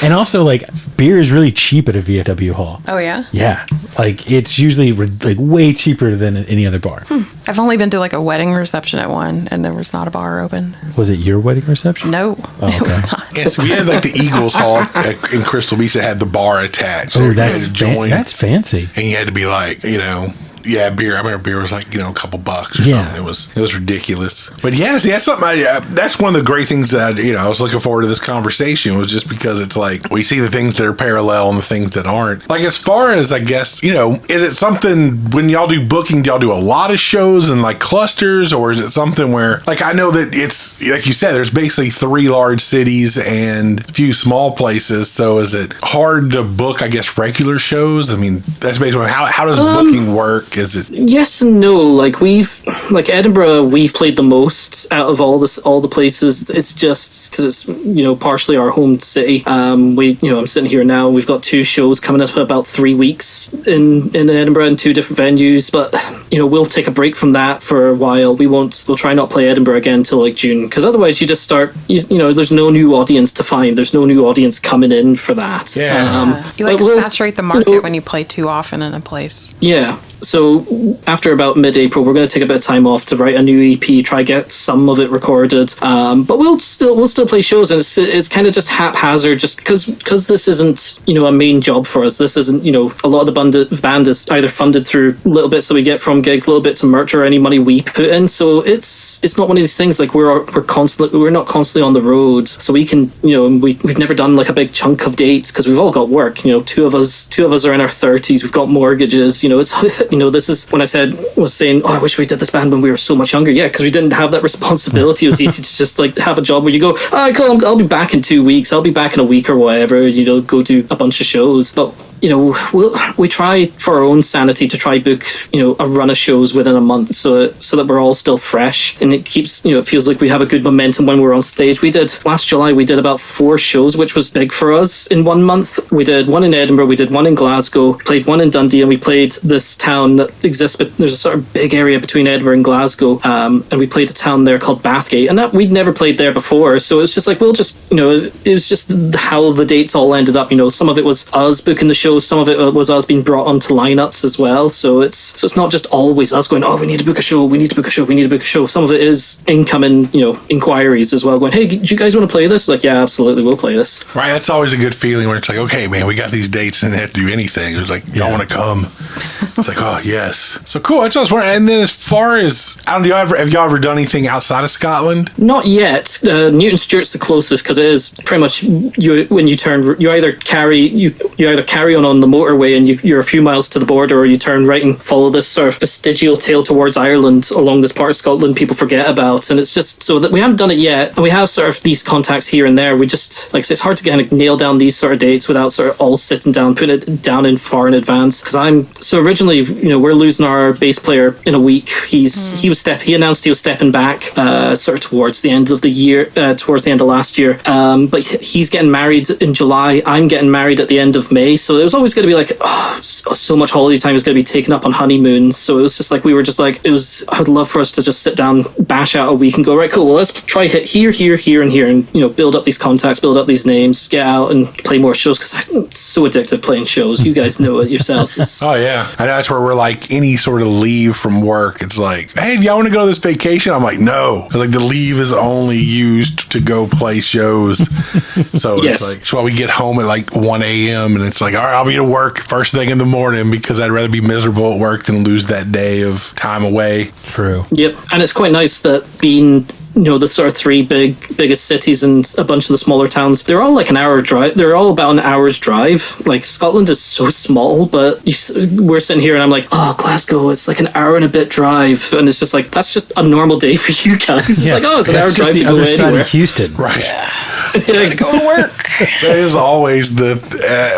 And also, like, beer is really cheap at a VFW hall. Oh, yeah? Yeah. Like, it's usually like way cheaper than at any other bar. I've only been to like a wedding reception at one, and there was not a bar open. Was it your wedding reception? No, it was not. Yes, we had like the Eagles Hall in Crystal Beach that had the bar attached. Oh, So that's you had to join, that's fancy. and you had to be like, yeah, beer. I remember beer was like, a couple bucks or Yeah. something. It was ridiculous. But yes, that's something. That's one of the great things that I was looking forward to this conversation, was just because it's like we see the things that are parallel and the things that aren't. Like, as far as, I guess, is it something when y'all do booking? Do y'all do a lot of shows and like clusters, or is it something where, like, I know that it's like you said, there's basically 3 large cities and a few small places. So is it hard to book, I guess, regular shows? I mean, that's basically how does booking work? Is it? Yes and no. Like Edinburgh, we've played the most out of all the places. It's just because it's partially our home city. I'm sitting here now. We've got 2 shows coming up in about 3 weeks in Edinburgh in 2 different venues. But we'll take a break from that for a while. We'll try not play Edinburgh again until like June, because otherwise you just start. There's no new audience to find. There's no new audience coming in for that. Yeah. You saturate the market when you play too often in a place. Yeah. So after about mid-April, we're going to take a bit of time off to write a new EP, try get some of it recorded. But we'll still play shows, and it's kind of just haphazard, just because this isn't a main job for us. This isn't a lot of the band is either funded through little bits that we get from gigs, little bits of merch, or any money we put in. So it's not one of these things like we're not constantly on the road. So we can we've never done like a big chunk of dates because we've all got work. Two of us are in our 30s. We've got mortgages. It's this is when I was saying, I wish we did this band when we were so much younger. Yeah, because we didn't have that responsibility. It was easy to just like have a job where you go, cool, I'll be back in 2 weeks. I'll be back in a week or whatever. Go do a bunch of shows. But we try for our own sanity to try book a run of shows within a month, so that we're all still fresh, and it keeps it feels like we have a good momentum when we're on stage. Last July we did about 4 shows, which was big for us in 1 month. We did one in Edinburgh, we did one in Glasgow, played one in Dundee, and we played this town that exists, but there's a sort of big area between Edinburgh and Glasgow, and we played a town there called Bathgate, and that we'd never played there before. So it's just like it was just how the dates all ended up. Some of it was us booking the show. Some of it was us being brought onto lineups as well. So it's not just always us going, we need to book a show, we need to book a show, we need to book a show. Some of it is incoming, inquiries as well, going, hey, do you guys want to play this? Like, yeah, absolutely, we'll play this. Right, that's always a good feeling when it's like, okay, man, we got these dates and didn't have to do anything. It was like, y'all want to come? It's like, oh, yes. So cool. That's what I was wondering. And then as far as, have y'all ever done anything outside of Scotland? Not yet. Newton Stewart's the closest, because it is pretty much when you turn, you either carry on the motorway and you're a few miles to the border, or you turn right and follow this sort of vestigial tail towards Ireland along this part of Scotland people forget about. And it's just so that we haven't done it yet, and we have sort of these contacts here and there. We just, like I say, it's hard to kind of nail down these sort of dates without sort of all sitting down, putting it down in far in advance. Because originally, we're losing our bass player in a week. He announced he was stepping back sort of towards the end of the year, towards the end of last year. But he's getting married in July. I'm getting married at the end of May. So it was always going to be like, so much holiday time is going to be taken up on honeymoons. So it was just like, I would love for us to just sit down, bash out a week and go, right, cool, well, let's try hit here, and here, and build up these contacts, build up these names, get out and play more shows, because it's so addictive playing shows. You guys know it yourselves. Oh yeah, and that's where we're like, any sort of leave from work, it's like, hey, do y'all want to go to this vacation? I'm like, no. Like, the leave is only used to go play shows. So Yes. It's like, so while we get home at like 1 a.m. and it's like, all right, I'll be to work first thing in the morning because I'd rather be miserable at work than lose that day of time away. True. Yep, and it's quite nice that being the sort of three biggest cities and a bunch of the smaller towns, they're all like an hour drive. They're all about an hour's drive. Like Scotland is so small, but we're sitting here and I'm like, oh, Glasgow, it's like an hour and a bit drive, and it's just like that's just a normal day for you guys. It's like, oh, it's an hour drive to go other side anywhere. of Houston, Right. Gotta go to work. That is always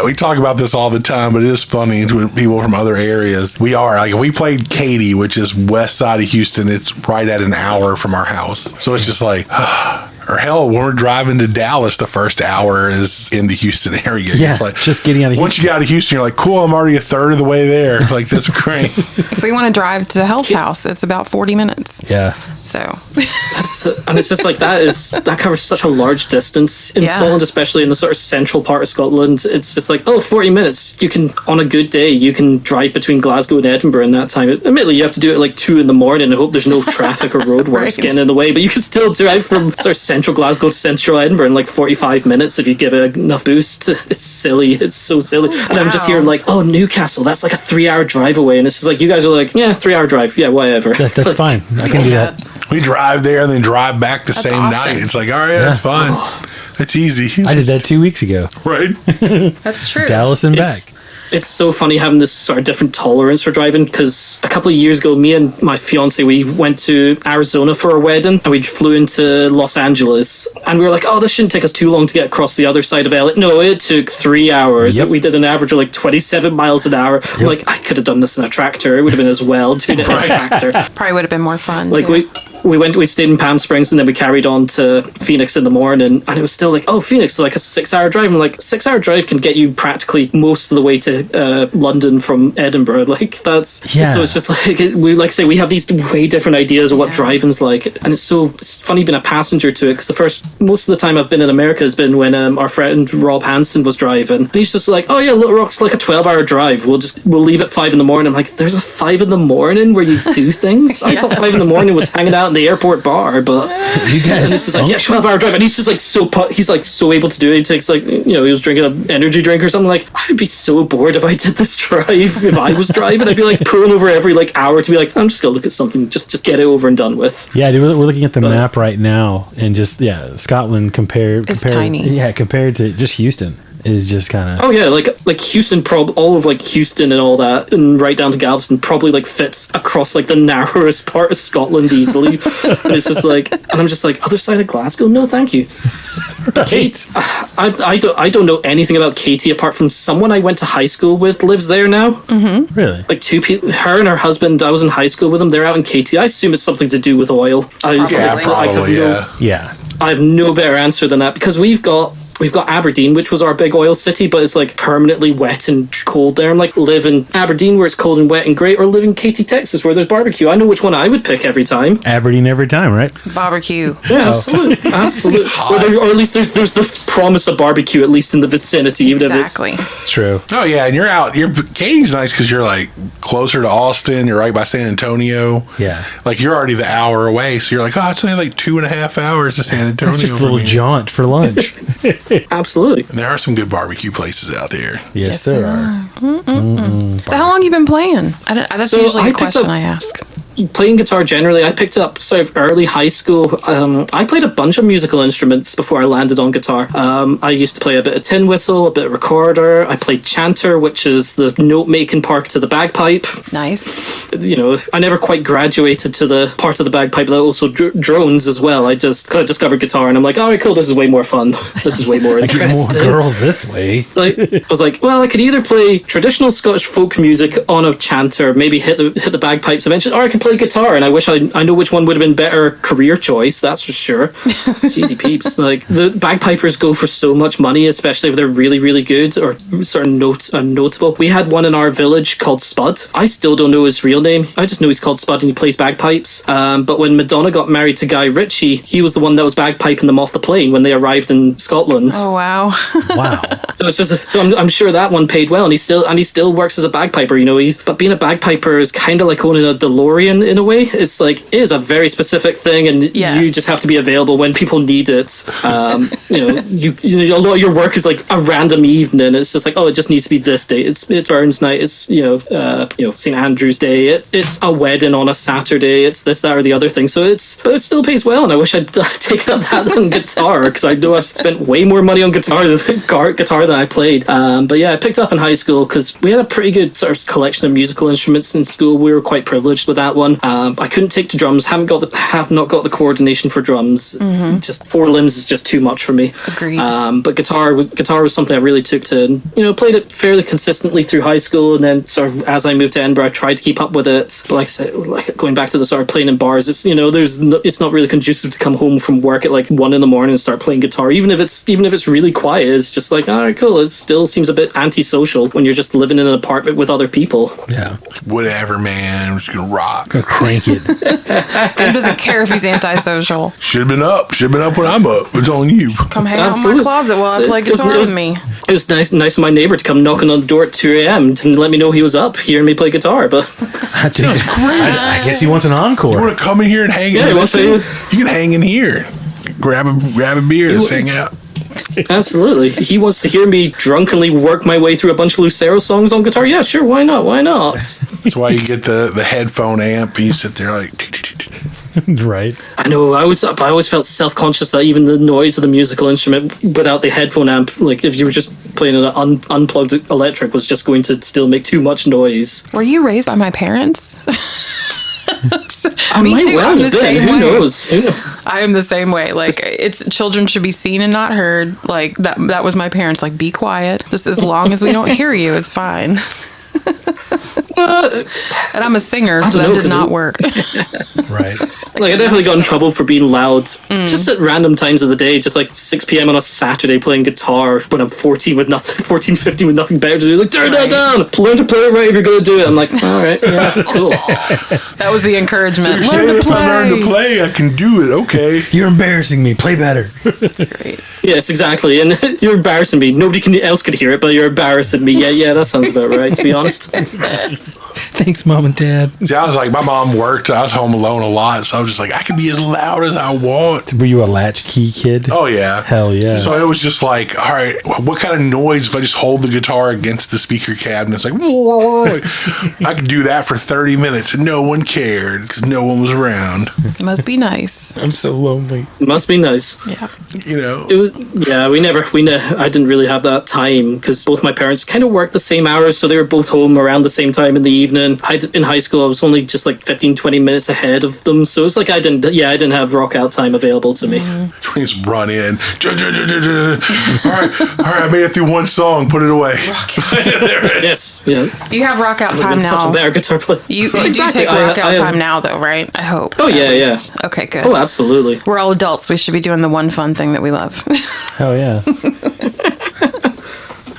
we talk about this all the time, but it is funny to people from other areas. We are like, if we played Katy, which is west side of Houston, it's right at an hour from our house. So it's just like, or hell, when we're driving to Dallas, the first hour is in the Houston area. Yeah, it's like, just getting out of once you get out of Houston, you're like, cool, I'm already a third of the way there. Like, that's great. If we want to drive to Hell's House, it's about 40 minutes. Yeah. So, And it's just like that covers such a large distance in Scotland, especially in the sort of central part of Scotland. It's just like, 40 minutes. You can, on a good day, you can drive between Glasgow and Edinburgh in that time. Admittedly, you have to do it at like 2 a.m. and hope there's no traffic or roadworks Right. getting in the way, but you can still drive from sort of central Glasgow to central Edinburgh in like 45 minutes if you give it enough boost. It's silly. It's so silly. And I'm just here like, oh, Newcastle, that's like a 3-hour drive away. And it's just like, you guys are like, yeah, 3-hour drive. Yeah, whatever. That's fine. I can do that. We drive there and then drive back the same awesome. night. It's like, all right, that's fine. It's easy. I did that 2 weeks ago. Right? that's true. Dallas and back. It's so funny having this sort of different tolerance for driving, because a couple of years ago, me and my fiance, we went to Arizona for a wedding and we flew into Los Angeles, and we were like, oh, this shouldn't take us too long to get across the other side of LA. No, it took 3 hours. Yep. We did an average of like 27 miles an hour. I'm like, I could have done this in a tractor. It would have been as well doing it in a tractor. Probably would have been more fun. Like too. we stayed in Palm Springs and then we carried on to Phoenix in the morning, and it was still like, oh, Phoenix is like a 6-hour drive. I'm like, 6-hour drive can get you practically most of the way to London from Edinburgh. Like that's, yeah. So it's just like, we have these way different ideas of what driving's like, and it's funny being a passenger to it, because most of the time I've been in America has been when our friend Rob Hansen was driving, and he's just like, oh yeah, Little Rock's like a 12-hour drive. We'll leave at 5 a.m. I'm like, there's a 5 a.m. where you do things? I thought 5 a.m. was hanging out in the airport bar, but You guys it's just like, yeah, 12-hour drive, and he's just like so able to do it. He takes like, he was drinking an energy drink or something. Like, I would be so bored if I did this drive. If I was driving, I'd be like pulling over every like hour to be like, I'm just gonna look at something, just get it over and done with. Yeah, dude, we're looking at the map right now, and just Scotland compared tiny. Yeah, compared to just Houston is just kind of. Oh yeah, like Houston, all of like Houston and all that, and right down to Galveston, probably like fits across like the narrowest part of Scotland easily. And it's just like, and I'm just like, other side of Glasgow? No, thank you. Right. I don't know anything about Katie apart from someone I went to high school with lives there now. Mm-hmm. Really? Like 2 people, her and her husband. I was in high school with them. They're out in Katie. I assume it's something to do with oil. Probably, Yeah. I have no better answer than that, because we've got Aberdeen, which was our big oil city, but it's like permanently wet and cold there. I'm like, live in Aberdeen where it's cold and wet and great, or live in Katy, Texas where there's barbecue. I know which one I would pick every time. Aberdeen every time, right? Barbecue. Yeah, absolutely. Or at least there's the promise of barbecue, at least in the vicinity, even Exactly. if it's... It's true. Oh yeah, and Katie's nice because you're like closer to Austin. You're right by San Antonio. Yeah. Like you're already the hour away, so you're like, oh, it's only like 2.5 hours to San Antonio. It's just a from little here. jaunt for lunch. Absolutely. And there are some good barbecue places out there. Yes, there are. So how long you been playing? That's So usually I a picked question up- I ask. Playing guitar generally, I picked up sort of early high school. I played a bunch of musical instruments before I landed on guitar. I used to play a bit of tin whistle, a bit of recorder. I played chanter, which is the note making part to the bagpipe. Nice. I never quite graduated to the part of the bagpipe that also drones as well. Because I discovered guitar and I'm like, all right, cool, this is way more fun. This is way more I get more interesting. girls this way. I was like, well, I could either play traditional Scottish folk music on a chanter, maybe hit the bagpipes eventually, or I could play guitar. And I know which one would have been better career choice, that's for sure. Jeezy peeps. Like, the bagpipers go for so much money, especially if they're really, really good or sort of notable. We had one in our village called Spud. I still don't know his real name. I just know he's called Spud and he plays bagpipes. But when Madonna got married to Guy Ritchie, he was the one that was bagpiping them off the plane when they arrived in Scotland. Oh wow. Wow. So it's just I'm sure that one paid well, and he still works as a bagpiper. But being a bagpiper is kind of like owning a DeLorean. organ in a way. It's like, it is a very specific thing, and you just have to be available when people need it. A lot of your work is like a random evening. It's just like, oh, it just needs to be this day. It's Burns night. It's St. Andrew's Day. It's a wedding on a Saturday. It's this, that, or the other thing. So but it still pays well, and I wish I'd taken up that on guitar, because I know I've spent way more money on guitar than I played. But yeah, I picked up in high school because we had a pretty good sort of collection of musical instruments in school. We were quite privileged with that one. I couldn't take to drums. Have not got the coordination for drums. Mm-hmm. Just 4 limbs is just too much for me. Agreed. But guitar was something I really took to. Played it fairly consistently through high school, and then sort of as I moved to Edinburgh, I tried to keep up with it. But like I said, like going back to the sort of playing in bars, it's it's not really conducive to come home from work at like 1 a.m. and start playing guitar. Even if it's really quiet, it's just like, all right, cool. It still seems a bit antisocial when you're just living in an apartment with other people. Yeah. Whatever, man. I'm just gonna rock. Crank it. Sam doesn't care if he's antisocial. Should have been up when I'm up. It's on you. Come hang out in my closet while I play guitar with me. It was nice of my neighbor to come knocking on the door at 2 a.m. to let me know he was up, hearing me play guitar. But That's great. I guess he wants an encore. You want to come in here and hang? Yeah, you can hang in here. Grab a beer and hang out. Absolutely. He wants to hear me drunkenly work my way through a bunch of Lucero songs on guitar. Yeah, sure. Why not? That's why you get the headphone amp and you sit there like. Right. I know. I always felt self-conscious that even the noise of the musical instrument without the headphone amp, like if you were just playing an unplugged electric, was just going to still make too much noise. Were you raised by my parents? I Me might too. well I'm the have been. same Who way. knows? I am the same way. Like, it's children should be seen and not heard. Like that was my parents. Like, be quiet. Just as long as we don't hear you, it's fine. And I'm a singer, so that did not work. Right. Like, I definitely got in trouble for being loud just at random times of the day, just like 6 p.m. on a Saturday playing guitar when I'm 15 with nothing better to do. Like, turn that down! Learn to play it right if you're going to do it. I'm like, all right, yeah, cool. That was the encouragement. So if I learn to play, I can do it. Okay. You're embarrassing me. Play better. That's great. Yes, exactly. And you're embarrassing me. Nobody else could hear it, but you're embarrassing me. Yeah, that sounds about right, to be honest. Thanks, Mom and Dad. See, I was like, my mom worked. I was home alone a lot, so I was just like, I can be as loud as I want. Were you a latchkey kid? Oh, yeah. Hell yeah. So it was just like, all right, what kind of noise if I just hold the guitar against the speaker cabinet? It's like, I could do that for 30 minutes and no one cared because no one was around. It must be nice. I'm so lonely. It must be nice. Yeah. You know? I didn't really have that time because both my parents kind of worked the same hours, so they were both home around the same time in the evening. In high school, I was only just like 15, 20 minutes ahead of them, so it's like I didn't have rock out time available to me. We just run in. All right, I made it through one song. Put it away. Yes, yeah. You have rock out time now. Such a better guitar player. You do Exactly. take rock out time now, though, right? I hope. Oh, yeah. Okay, good. Oh, absolutely. We're all adults. We should be doing the one fun thing that we love. Hell yeah.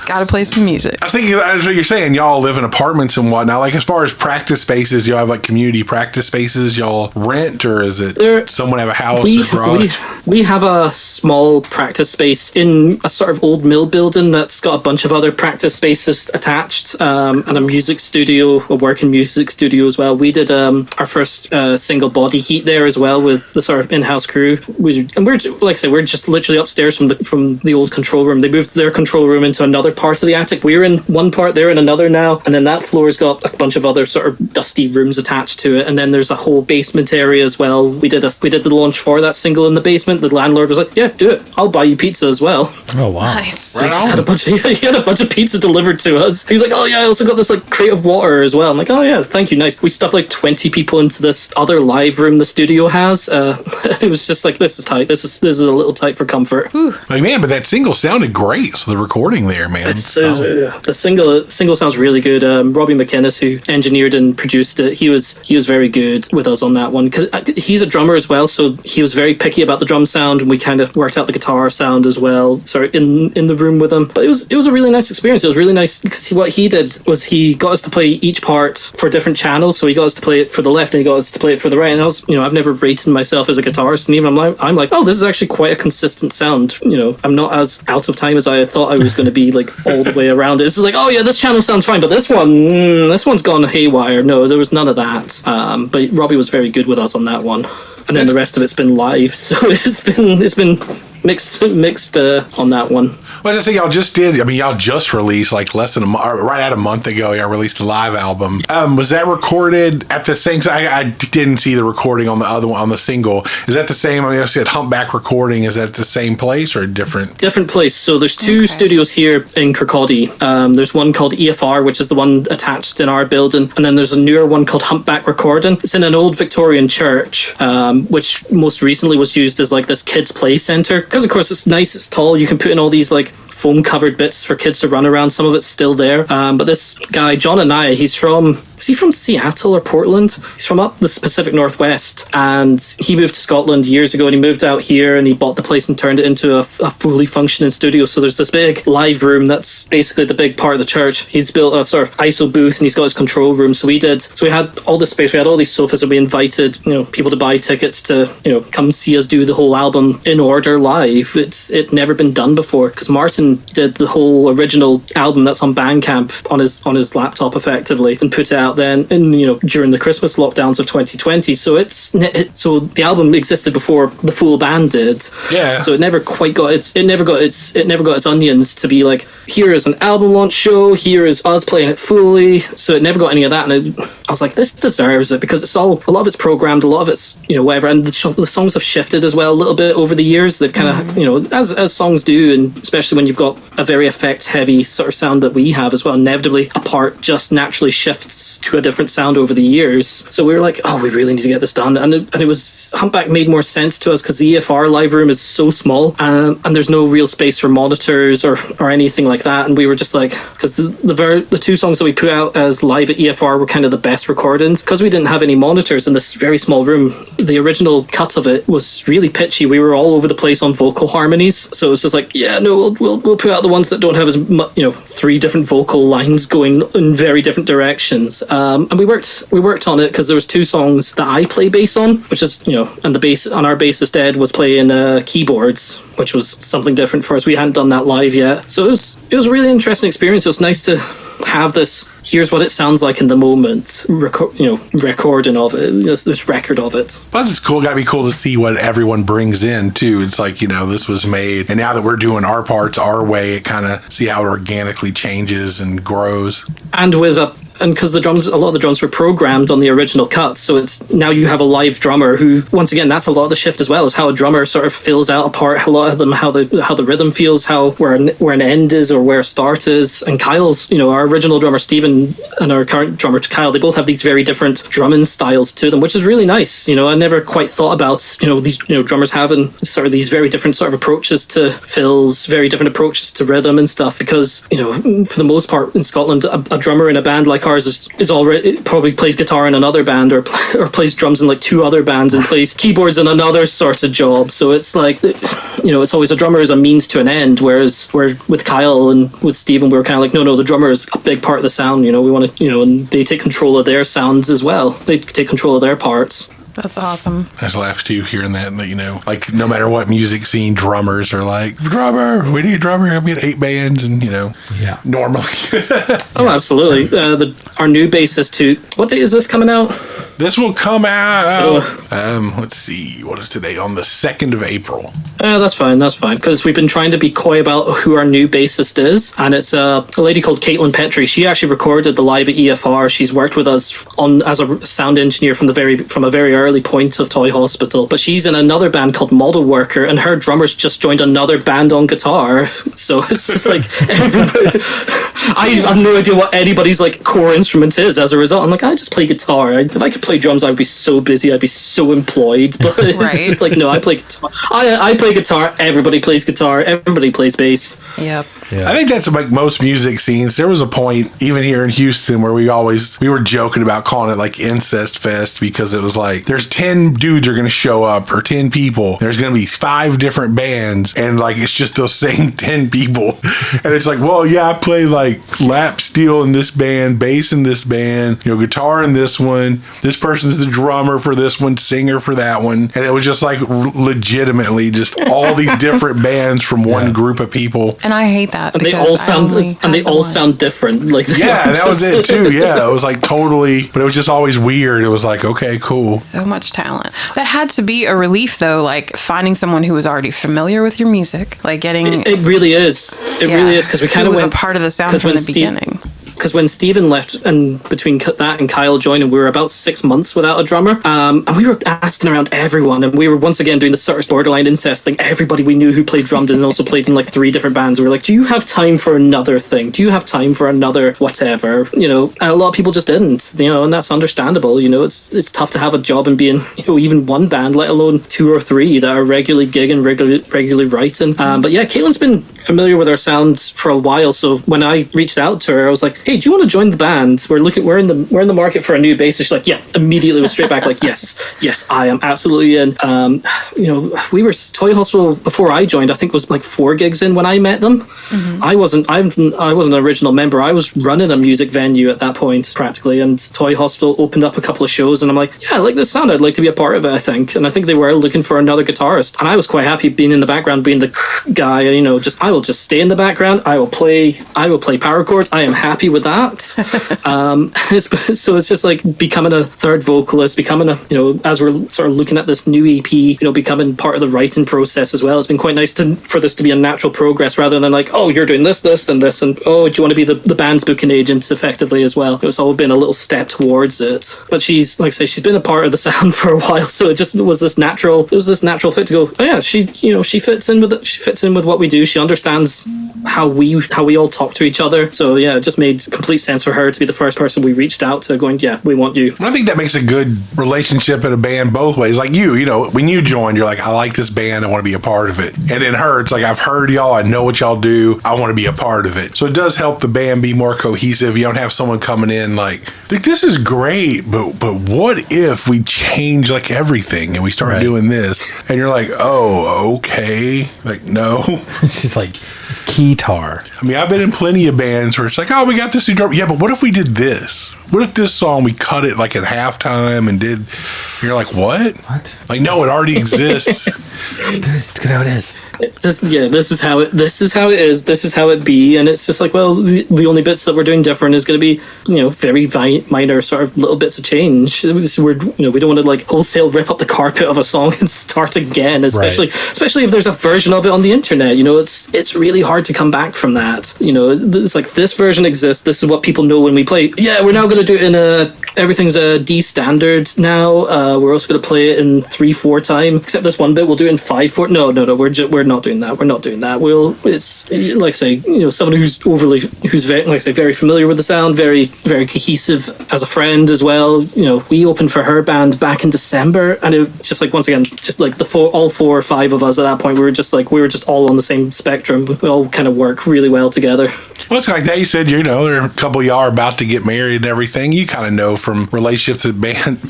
Gotta play some music. I was thinking, as what you're saying, y'all live in apartments and whatnot. Like, as far as practice spaces, y'all have like community practice spaces y'all rent, or is it someone have a house or garage? We have a small practice space in a sort of old mill building that's got a bunch of other practice spaces attached, and a music studio, a working music studio as well. We did our first single body heat there as well with the sort of in-house crew. We're like I say, we're just literally upstairs from the old control room. They moved their control room into another part of the attic. We're in one part, they're in another now, and then that floor's got a bunch of other sort of dusty rooms attached to it, and then there's a whole basement area as well. We did the launch for that single in the basement. The landlord was like, yeah, do it, I'll buy you pizza as well. Oh wow. Nice. Right He on. had a bunch of pizza delivered to us. He was like, oh yeah, I also got this like crate of water as well. I'm like, oh yeah, thank you, nice. We stuffed like 20 people into this other live room the studio has. It was just like, this is tight. This is a little tight for comfort. Like, man, but that single sounded great. So the recording there, man. The single sounds really good. Robbie McInnes, who engineered and produced it, he was very good with us on that one because he's a drummer as well. So he was very picky about the drum sound, and we kind of worked out the guitar sound as well. So in the room with him, but it was a really nice experience. It was really nice because what he did was he got us to play each part for different channels. So he got us to play it for the left, and he got us to play it for the right. And I was, I've never rated myself as a guitarist, and even I'm like, oh, this is actually quite a consistent sound. I'm not as out of time as I thought I was going to be. Like all the way around it. It's just like, oh yeah, this channel sounds fine, but this one's gone haywire. No, there was none of that. But Robbie was very good with us on that one. And then the rest of it's been live, so it's been mixed on that one. Well, I say y'all just released like less than right at a month ago. Y'all released a live album. Was that recorded at the same? I didn't see the recording on the other one on the single. Is that the same? I mean, I said Humpback Recording. Is that the same place or a different? Different place. So there's two studios here in Kirkcaldy. There's one called EFR, which is the one attached in our building, and then there's a newer one called Humpback Recording. It's in an old Victorian church, which most recently was used as like this kids' play center. Because of course it's nice, it's tall. You can put in all these like foam covered bits for kids to run around. Some of it's still there. But this guy, John Anaya, is he from Seattle or Portland? He's from up the Pacific Northwest, and he moved to Scotland years ago, and he moved out here and he bought the place and turned it into a fully functioning studio. So there's this big live room that's basically the big part of the church. He's built a sort of ISO booth and he's got his control room. So we had all this space, we had all these sofas, and we invited people to buy tickets to come see us do the whole album in order live. It'd never been done before, because Martin did the whole original album that's on Bandcamp on his laptop effectively, and put it out then during the Christmas lockdowns of 2020. So so the album existed before the full band did. Yeah. So it never quite got its onions to be like, here is an album launch show, here is us playing it fully. So it never got any of that, and I was like, this deserves it, because it's all, a lot of it's programmed, a lot of it's whatever, and the songs have shifted as well a little bit over the years. They've kind of as songs do, and especially when you've got a very effects heavy sort of sound that we have as well, inevitably a part just naturally shifts to a different sound over the years. So we were like, oh, we really need to get this done, and it was, Humpback made more sense to us because the EFR live room is so small, and there's no real space for monitors or anything like that. And we were just like, because the two songs that we put out as live at EFR were kind of the best recordings, because we didn't have any monitors in this very small room. The original cut of it was really pitchy. We were all over the place on vocal harmonies, so it was just like, yeah, no, we'll put out the ones that don't have as much, 3 different vocal lines going in very different directions. And we worked on it because there was 2 songs that I play bass on, which is and the bass on our bassist Ed was playing keyboards, which was something different for us. We hadn't done that live yet, so it was a really interesting experience. It was nice to have this, here's what it sounds like in the moment, recording of it, this record of it. Plus it's cool, gotta be cool to see what everyone brings in too. It's like, this was made, and now that we're doing our parts our way, it kind of see how it organically changes and grows. And because a lot of the drums were programmed on the original cuts, so it's now you have a live drummer who, once again, that's a lot of the shift as well, is how a drummer sort of fills out a part, a lot of them, how the rhythm feels, where an end is or where a start is. And Kyle's, our original drummer Stephen and our current drummer Kyle, they both have these very different drumming styles to them, which is really nice. I never quite thought about these drummers having sort of these very different sort of approaches to fills, very different approaches to rhythm and stuff, because for the most part in Scotland, a drummer in a band like ours is already probably plays guitar in another band or plays drums in like 2 other bands and plays keyboards in another sort of job. So it's like, it's always a drummer is a means to an end, whereas with Kyle and with Stephen, we were kind of like, no, the drummer is a big part of the sound. We want to, and they take control of their sounds as well. They take control of their parts. That's awesome. I just laugh too hearing that, like no matter what music scene, drummers are like, drummer, we need a drummer. We had 8 bands, and yeah, normally. Oh, absolutely. Our new bassist too. What day is this coming out? This will come out. Let's see, what is today? On the 2nd of April. That's fine. Because we've been trying to be coy about who our new bassist is, and it's a lady called Caitlin Petrie. She actually recorded the live at EFR. She's worked with us as a sound engineer from a very early point of Toy Hospital. But she's in another band called Model Worker, and her drummer's just joined another band on guitar. So it's just like everybody. I have no idea what anybody's like core instrument is. As a result, I'm like, I just play guitar. If I could play drums, I'd be so busy. I'd be so employed. But it's just like, no, I play guitar. I play guitar. Everybody plays guitar. Everybody plays bass. Yep. Yeah. I think that's like most music scenes. There was a point, even here in Houston, where we were joking about calling it like Incest Fest, because it was like, there's 10 dudes are going to show up, or 10 people. There's going to be 5 different bands, and like, it's just those same 10 people. And it's like, well, yeah, I play like lap steel in this band, bass in this band, guitar in this one. This person's the drummer for this one, singer for that one. And it was just like legitimately just all these different bands from one group of people. And I hate that. And they all sound different. Like yeah, that was it too. Yeah, it was like totally, but it was just always weird. It was like, okay, cool. So much talent. That had to be a relief, though, like finding someone who was already familiar with your music, like getting. It really is. It really is, because we kind of went a part of the sound from the beginning. Because when Steven left, and between that and Kyle joining, we were about 6 months without a drummer. And we were asking around everyone, and we were once again doing the sort of borderline incest thing. Everybody we knew who played drums and also played in like 3 different bands. We were like, do you have time for another thing? Do you have time for another whatever? You know, and a lot of people just didn't, you know, and that's understandable. You know, it's tough to have a job and be in, you know, even one band, let alone 2 or 3 that are regularly gigging, regularly writing. But yeah, Caitlin's been familiar with our sound for a while. So when I reached out to her, I was like, hey, do you want to join the band? We're in the market for a new bassist. She's like, yeah, immediately was straight back like, yes, I am absolutely in. You know, we were Toy Hospital before I joined. I think was like 4 gigs in when I met them. Mm-hmm. I wasn't an original member. I was running a music venue at that point practically, and Toy Hospital opened up a couple of shows, and I'm like, yeah, I like this sound. I'd like to be a part of it. I think they were looking for another guitarist, and I was quite happy being in the background, being the guy. You know, I will just stay in the background. I will play power chords. I am happy with that. So it's just like becoming a third vocalist, becoming a, you know, as we're sort of looking at this new EP, you know, becoming part of the writing process as well. It's been quite nice for this to be a natural progress rather than like, oh, you're doing this, and this, and oh, do you want to be the band's booking agent effectively as well? It's all been a little step towards it. But she's, like I say, she's been a part of the sound for a while, so it just was this natural fit to go, oh yeah, she fits in with it. She fits in with what we do. She understands how we all talk to each other. So yeah, it just made complete sense for her to be the first person we reached out to, going, yeah, we want you. I think that makes a good relationship in a band both ways. Like you know, when you joined, you're like, I like this band, I want to be a part of it. And in her, it's like, I've heard y'all, I know what y'all do, I want to be a part of it. So it does help the band be more cohesive. You don't have someone coming in like this is great, but what if we change like everything and we start doing this? And you're like, oh, okay. Like, no. It's just like guitar. I mean, I've been in plenty of bands where it's like, oh, we got this new drum. Yeah, but what if we did this? What if this song, we cut it like at halftime and did... And you're like, what? Like, no, it already exists. It's good how it is. This is how it is. This is how it be. And it's just like, well, the only bits that we're doing different is going to be, you know, very minor sort of little bits of change. We don't want to like wholesale rip up the carpet of a song and start again, especially if there's a version of it on the internet. You know, it's really hard to come back from that. You know, it's like, this version exists. This is what people know when we play. Yeah, we're now going to do it in everything's a D standard now. We're also going to play it in 3/4 time, except this one bit we'll do it in 5/4. No, we're not doing that. We're not doing that. It's like I say, you know, someone who's very, like I say, very familiar with the sound, very, very cohesive as a friend as well. You know, we opened for her band back in December, and it was just like, once again, just like all 4 or 5 of us at that point, we were just all on the same spectrum. We all kind of work really well together. Well, it's like that. You said, you know, there are a couple of y'all are about to get married and everything. You kind of know from relationships that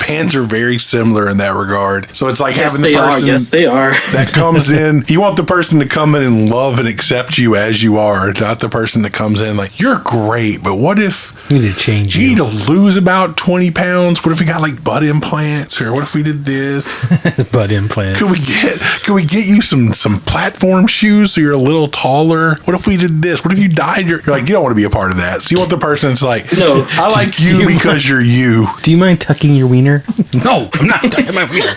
bands are very similar in that regard. So it's like having the person that comes in. You want the person to come in and love and accept you as you are, not the person that comes in like, you're great, but what if we need to change you need to lose about 20 pounds? What if we got like butt implants, or what if we did this? Butt implants. Could we get you some platform shoes so you're a little taller? What if we did this? What if you dyed your... You're like, you don't want to be a part of that. So you want the person that's like, no, I like you because you're you. Do you mind tucking your wiener? No, I'm not tucking my wiener.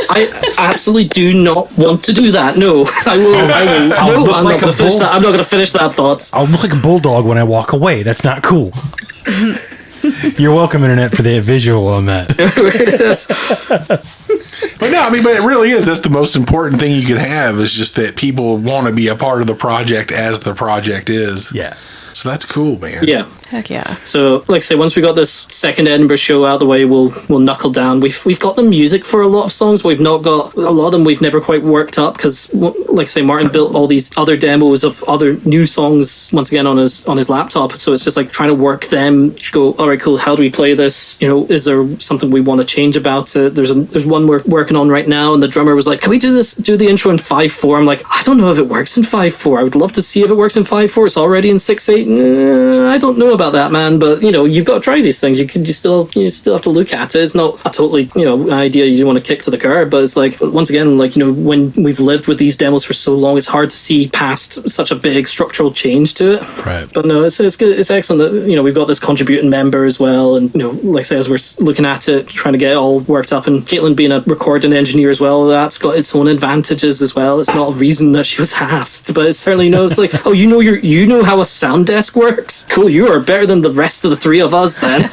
I absolutely do not want to do that. No, I will. I'm not going to finish that thought. I'll look like a bulldog when I walk away. That's not cool. You're welcome, internet, for the visual on that. But no, I mean, but it really is. That's the most important thing you can have, is just that people want to be a part of the project as the project is. Yeah. So that's cool, man. Yeah. Heck yeah. So, like I say, once we got this second Edinburgh show out of the way, we'll knuckle down. We've got the music for a lot of songs, but we've not got a lot of them. We've never quite worked up because, like I say, Martin built all these other demos of other new songs once again on his laptop. So it's just like trying to work them. You go, all right, cool. How do we play this? You know, is there something we want to change about it? There's one we're working on right now, and the drummer was like, "Can we do the intro in 5/4?" I'm like, I don't know if it works in 5/4. I would love to see if it works in 5/4. It's already in 6/8. I don't know about that, man, but you've got to try these things. You still have to look at it. It's not a totally idea you want to kick to the curb, but it's like, once again, like when we've lived with these demos for so long, it's hard to see past such a big structural change to it. Right. But no, it's good. It's excellent that we've got this contributing member as well, and like I say, as we're looking at it, trying to get it all worked up, and Caitlin being a recording engineer as well, that's got its own advantages as well. It's not a reason that she was asked, but it certainly knows like, oh, you know how a sound desk works. Cool, you are better than the rest of the three of us then.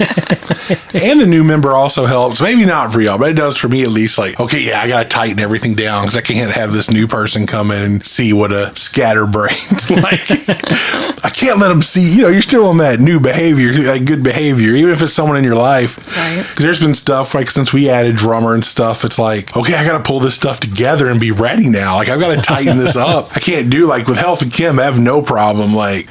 And the new member also helps. Maybe not for y'all, but it does for me at least. Like, okay, yeah, I gotta tighten everything down because I can't have this new person come in and see what a scatterbrained. Like, I can't let them see. You're still on that new behavior, like good behavior, even if it's someone in your life. Right. Because there's been stuff like since we added drummer and stuff, it's like, okay, I gotta pull this stuff together and be ready now. Like, I've got to tighten this up. I can't do like with Health and Kim. I have no problem. Like,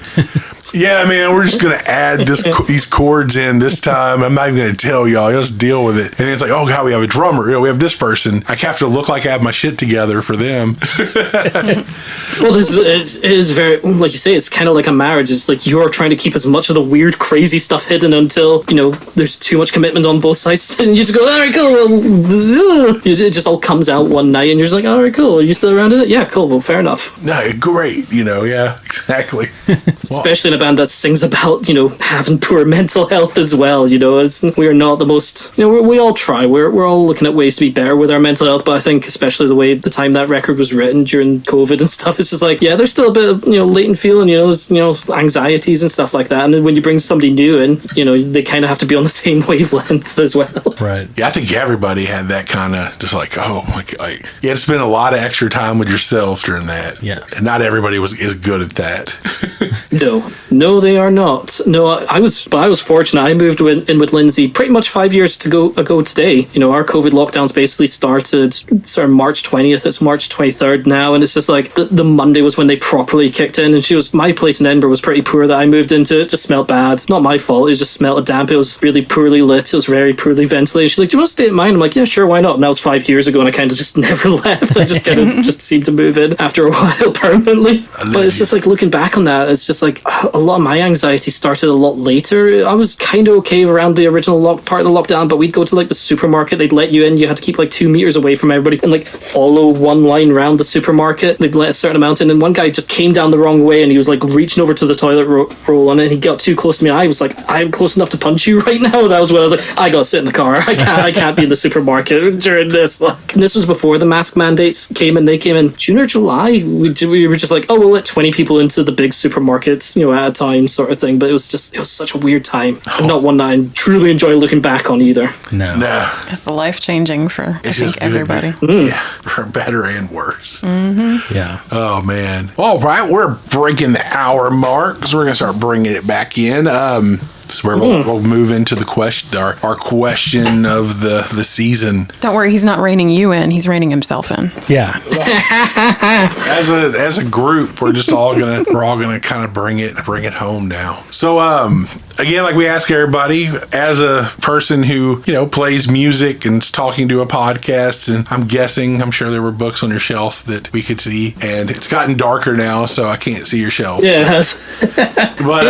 yeah, man, we're just going to add these chords in this time. I'm not even going to tell y'all. Just deal with it. And it's like, oh, God, we have a drummer. We have this person. I have to look like I have my shit together for them. Well, it is very, like you say, it's kind of like a marriage. It's like you're trying to keep as much of the weird, crazy stuff hidden until, there's too much commitment on both sides. And you just go, all right, cool. Well, it just all comes out one night and you're just like, all right, cool. Are you still around it? Yeah, cool. Well, fair enough. No, great. Yeah, exactly. Especially in a band that sings about, having poor mental health as well, as we are not the most, we all try. We're all looking at ways to be better with our mental health, but I think especially the time that record was written during COVID and stuff, it's just like, yeah, there's still a bit of, latent feeling, anxieties and stuff like that. And then when you bring somebody new in, they kind of have to be on the same wavelength as well. Right. Yeah, I think everybody had that kind of just like, oh, like you had to spend a lot of extra time with yourself during that. Yeah. And not everybody is good at that. No, they are not. No, I was fortunate. I moved in with Lindsay pretty much 5 years ago today. Our COVID lockdowns basically started sort of March 20th. It's March 23rd now, and it's just like the Monday was when they properly kicked in. And my place in Edinburgh was pretty poor that I moved into. It just smelled bad. Not my fault. It just smelled damp. It was really poorly lit. It was very poorly ventilated. She's like, "Do you want to stay at mine?" I'm like, "Yeah, sure, why not?" And that was 5 years ago, and I kind of just never left. I just kind of just seemed to move in after a while permanently. But it's just like looking back on that, it's just like a lot of my anxiety started a lot later. I was kind of okay around the original part of the lockdown, but we'd go to like the supermarket. They'd let you in. You had to keep like 2 meters away from everybody and like follow one line around the supermarket. They'd let a certain amount in, and one guy just came down the wrong way, and he was like reaching over to the toilet roll, and then he got too close to me. And I was like, I'm close enough to punch you right now. That was when I was like, I gotta sit in the car. I can't be in the supermarket during this. Like, and this was before the mask mandates came in. They came in June or July. We were just like, oh, we'll let 20 people into the big supermarkets, at a time, sort of thing. But it was such a weird time, and not one that I truly enjoy looking back on either. No. It's life changing for I think everybody. Yeah, for better and worse. Mm-hmm. Yeah. Oh man. All right, we're breaking the hour mark, so we're gonna start bringing it back in. So we'll move into the question, our question of the season. Don't worry, he's not reining you in; he's reining himself in. Yeah. As a group, we're all gonna kind of bring it home now. So again, like we ask everybody, as a person who plays music and is talking to a podcast, and I'm sure there were books on your shelf that we could see, and it's gotten darker now, so I can't see your shelf. Yeah, it has. But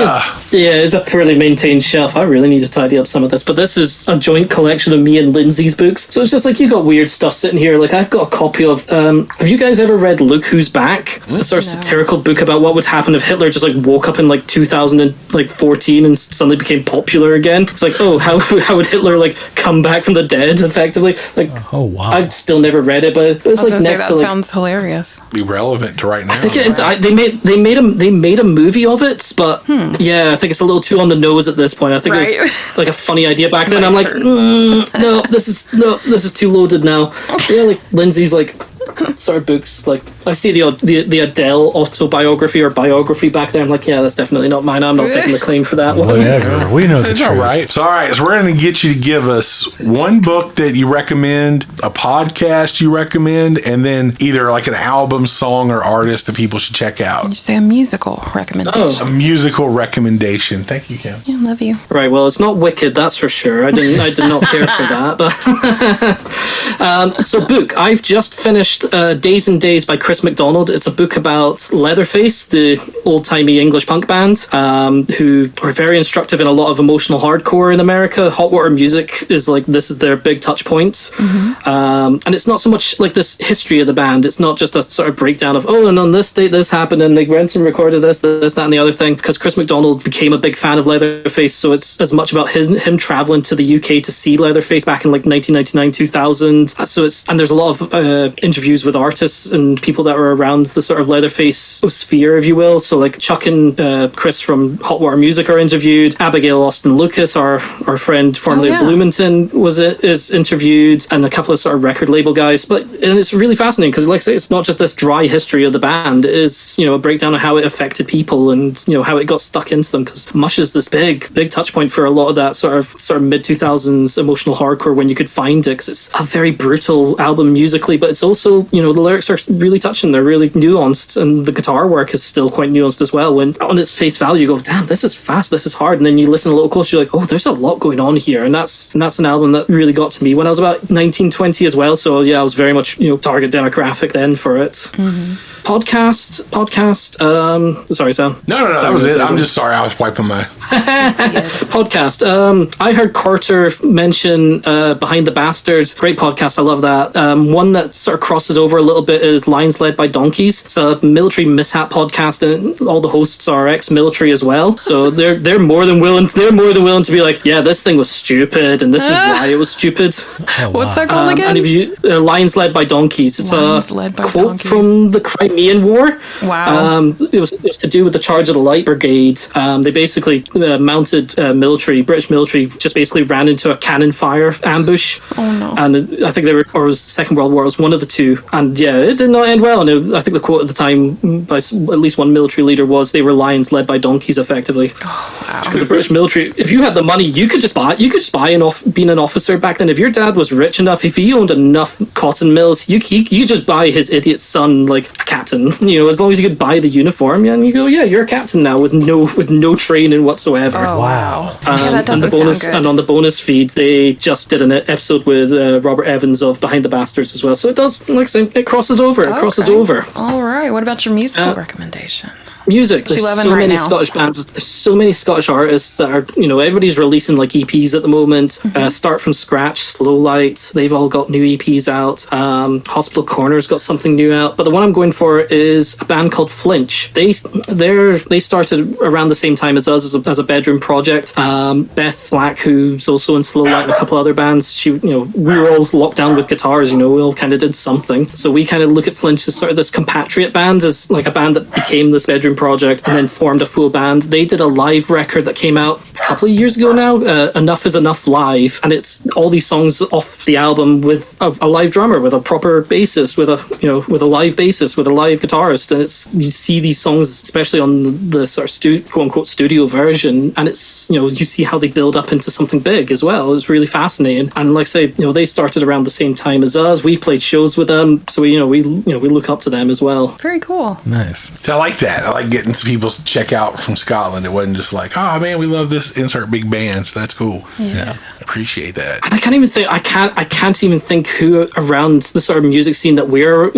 it's a poorly maintained shelf. I really need to tidy up some of this, but this is a joint collection of me and Lindsay's books, so it's just like you got weird stuff sitting here. Like I've got a copy of have you guys ever read Look Who's Back? The sort of satirical book about what would happen if Hitler just like woke up in like 2014 and suddenly became popular again. It's like, oh, how would Hitler like come back from the dead effectively? Like, oh wow, I've still never read it, but it's like next to like, sounds hilarious. Be relevant to right now. I think it is. They made a movie of it, but yeah, I think it's a little too on the nose at this point. I think it was like a funny idea back then. I'm like, no, this is too loaded now. Yeah, like Lindsay's like sort of books. Like I see the Adele autobiography or biography back there. I'm like, yeah, that's definitely not mine. I'm not taking the claim for that one. Whatever. We know the It's truth. all right. So, all right. So, we're going to get you to give us one book that you recommend, a podcast you recommend, and then either like an album, song, or artist that people should check out. Did you say a musical recommendation? A musical recommendation. Thank you, Kim. Yeah, love you. Right. Well, it's not Wicked, that's for sure. I did not care for that. But so, book. I've just finished Days and Days by Chris MacDonald. It's a book about Leatherface, the old-timey English punk band, who are very instructive in a lot of emotional hardcore in America. Hot Water Music is like, this is their big touch point. And it's not so much like this history of the band. It's not just a sort of breakdown of, oh, and on this date this happened, and they went and recorded this, that, and the other thing. Because Chris MacDonald became a big fan of Leatherface, so it's as much about him traveling to the UK to see Leatherface back in like 1999, 2000. So and there's a lot of interviews with artists and people that were around the sort of Leatherface sphere, if you will. So like Chuck and Chris from Hot Water Music are interviewed. Abigail Austin Lucas, our friend formerly of Bloomington, is interviewed, and a couple of sort of record label guys. And it's really fascinating because, like I say, it's not just this dry history of the band. It is, a breakdown of how it affected people and how it got stuck into them. Because Mush is this big touch point for a lot of that sort of mid 2000s emotional hardcore when you could find it. Because it's a very brutal album musically, but it's also the lyrics are really touching. They're really nuanced, and the guitar work is still quite nuanced as well. When on its face value, you go, damn, this is fast, this is hard, and then you listen a little closer, you're like, oh, there's a lot going on here, and that's an album that really got to me when I was about 19, 20 as well. So yeah, I was very much target demographic then for it. Podcast. Sorry, Sam. No, that was it. I'm just sorry, I was wiping my podcast. I heard Carter mention Behind the Bastards. Great podcast. I love that. One that sort of crosses over a little bit is Lions Led by Donkeys. It's a military mishap podcast, and all the hosts are ex-military as well. So they're more than willing to be like, yeah, this thing was stupid, and this is why it was stupid. Oh, wow. What's that called again? And if you Lions Led by Donkeys. It's quote from the Crimean War. Wow. It was to do with the Charge of the Light Brigade. They basically mounted British military just basically ran into a cannon fire ambush. Oh no. And I think or it was the Second World War, it was one of the two. And yeah, it did not end well. And I think the quote at the time by at least one military leader was, they were lions led by donkeys, effectively. Oh, wow. Because the British military, if you had the money, you could just buy being an officer back then. If your dad was rich enough, if he owned enough cotton mills, you could just buy his idiot son like a captain. As long as you could buy the uniform, and you go, yeah, you're a captain now with no training whatsoever. Oh, wow. Yeah, that and doesn't sound good. And on the bonus feed, they just did an episode with Robert Evans of Behind the Bastards as well. So it does, like I say, it crosses over. It crosses over. All right. What about your musical recommendation? Music. There's so many Scottish bands. There's so many Scottish artists that are, everybody's releasing like EPs at the moment. Start From Scratch, Slow Light, they've all got new EPs out. Hospital Corner's got something new out. But the one I'm going for is a band called Flinch. They started around the same time as us as a bedroom project. Beth Flack, who's also in Slow Light, and a couple other bands. We were all locked down with guitars. We all kind of did something. So we kind of look at Flinch as sort of this compatriot band, as like a band that became this bedroom project and then formed a full band. They did a live record that came out a couple of years ago now, Enough Is Enough Live, and it's all these songs off the album with a live drummer, with a proper bassist, with a live bassist, with a live guitarist, and you see these songs, especially on the sort of quote unquote studio version, and it's you see how they build up into something big as well. It's really fascinating, and like I say, they started around the same time as us. We've played shows with them, so we look up to them as well. Very cool. Nice. So I like that. I like getting some people to check out from Scotland. It wasn't just like, oh man, we love this, insert big band. So that's cool. Yeah. Appreciate that. And I can't even think who around the sort of music scene that we're,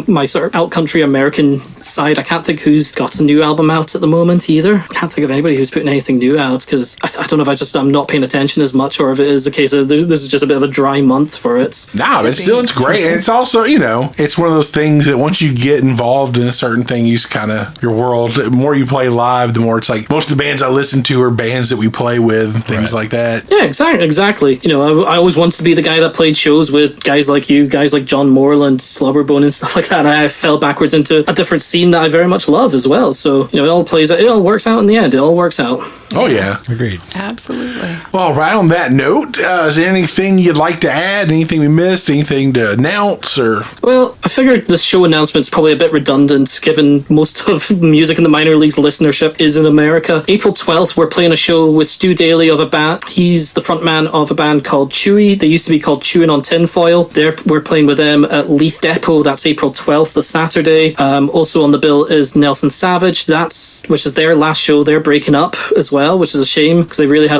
my sort of out country American side, I can't think who's got a new album out at the moment either. I can't think of anybody who's putting anything new out, because I don't know if I'm not paying attention as much, or if it is a case of this is just a bit of a dry month for it. Nah, but it's great. And it's also, it's one of those things that once you get involved in a certain thing, you just kind of, your world, the more you play live, the more it's like, most of the bands I listen to are bands that we play with, things like that. Yeah, exactly. I always wanted to be the guy that played shows with guys like you, guys like John Moreland, Slobberbone and stuff like that. I fell backwards into a different scene that I very much love as well. So, it all works out in the end. It all works out. Oh, yeah. Agreed. Absolutely. Well, right on that note, is there anything you'd like to add? Anything we missed? Anything to announce? Or? Well, I figured this show announcement's probably a bit redundant, given most of music Music in the Minor Leagues listenership is in America. April 12th, we're playing a show with Stu Daly of a band. He's the frontman of a band called Chewy. They used to be called Chewing on Tinfoil. We're playing with them at Leith Depot. That's April 12th, the Saturday. Also on the bill is Nelson Savage. Which is their last show. They're breaking up as well, which is a shame because they really had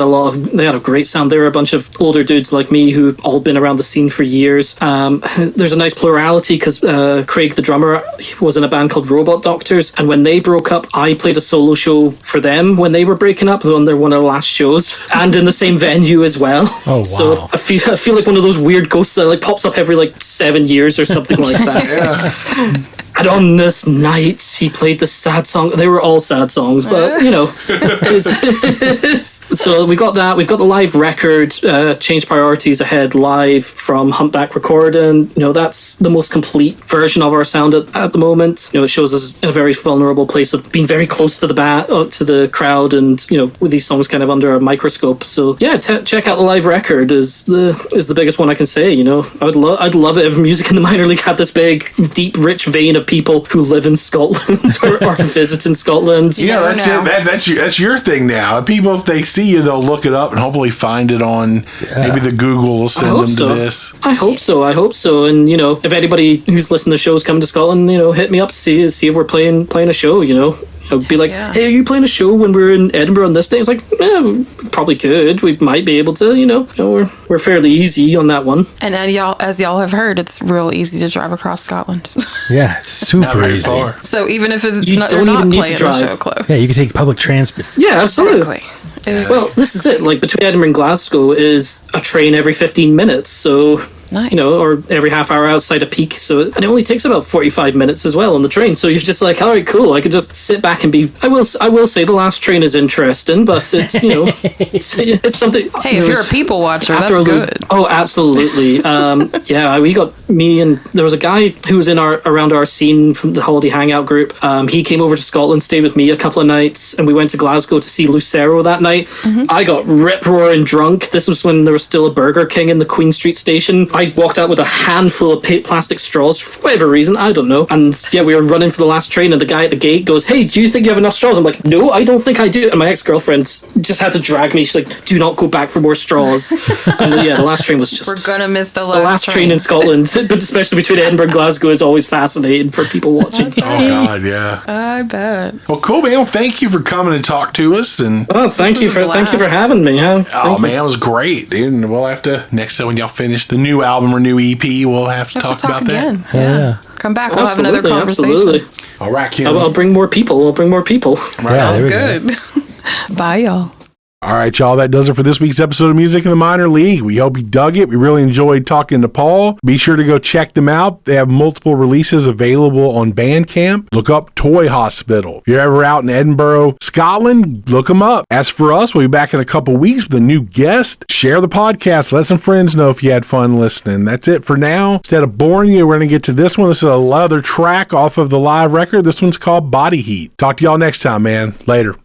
they had a great sound. They were a bunch of older dudes like me who all been around the scene for years. There's a nice plurality because Craig, the drummer, was in a band called Robot Doctors, and when they broke up, I played a solo show for them when they were breaking up on one of the last shows, and in the same venue as well. Oh wow! So I feel like one of those weird ghosts that like pops up every like 7 years or something like that. And on this night, he played the sad song. They were all sad songs, but, you know. So we got that. We've got the live record, Change Priorities Ahead live from Humpback Recording. You know, that's the most complete version of our sound at the moment. You know, it shows us in a very vulnerable place of being very close to to the crowd and, you know, with these songs kind of under a microscope. So, yeah, check out the live record is the biggest one I can say, you know. I'd love it if Music in the Minor League had this big, deep, rich vein of people who live in Scotland or visit in Scotland. Yeah, that's your thing now. People, if they see you, they'll look it up and hopefully find it on maybe the Google will send them to this. I hope so. And, you know, if anybody who's listening to shows coming to Scotland, you know, hit me up to see if we're playing a show, you know. I'd be like, hey, are you playing a show when we're in Edinburgh on this day? It's like, we probably could. We might be able to, you know we're fairly easy on that one. And as y'all have heard, it's real easy to drive across Scotland. Yeah, super easy. Far. So even if You they're don't not even need playing to drive. a show close. Yeah, you can take public transport. Yeah, absolutely. Exactly. Well, this is it. Like, between Edinburgh and Glasgow is a train every 15 minutes. So, Nice. you know, or every half hour outside a peak. So, and it only takes about 45 minutes as well on the train. So you're just like, all right, cool. I could just sit back and be. I will say the last train is interesting, but it's, you know, it's something. Hey, if you're a people watcher, that's good. Oh, absolutely. Yeah, we got me and there was a guy who was around our scene from the Holiday Hangout group. He came over to Scotland, stayed with me a couple of nights, and we went to Glasgow to see Lucero that night. Mm-hmm. I got rip-roaring drunk. This was when there was still a Burger King in the Queen Street station. I walked out with a handful of plastic straws for whatever reason, I don't know. And yeah, we were running for the last train, and the guy at the gate goes, "Hey, do you think you have enough straws?" I'm like, "No, I don't think I do." And my ex-girlfriend just had to drag me. She's like, "Do not go back for more straws." And yeah, the last train was just... We're gonna miss the last train in Scotland, but especially between Edinburgh and Glasgow, is always fascinating for people watching. Oh God, yeah. I bet. Well, cool, man. Well, thank you for coming to talk to us. And thank you for having me. Huh? Man, it was great, dude. And we'll have to next time when y'all finish the new album or new EP, we'll have to talk about again. that. Yeah. Come back. We'll have another conversation. Absolutely. All right, Kim. I'll bring more people. Sounds good. Bye, y'all. All right, y'all, that does it for this week's episode of Music in the Minor League. We hope you dug it. We really enjoyed talking to Paul. Be sure to go check them out. They have multiple releases available on Bandcamp. Look up Toy Hospital. If you're ever out in Edinburgh, Scotland, look them up. As for us, we'll be back in a couple weeks with a new guest. Share the podcast. Let some friends know if you had fun listening. That's it for now. Instead of boring you, we're going to get to this one. This is a leather track off of the live record. This one's called Body Heat. Talk to y'all next time, man. Later.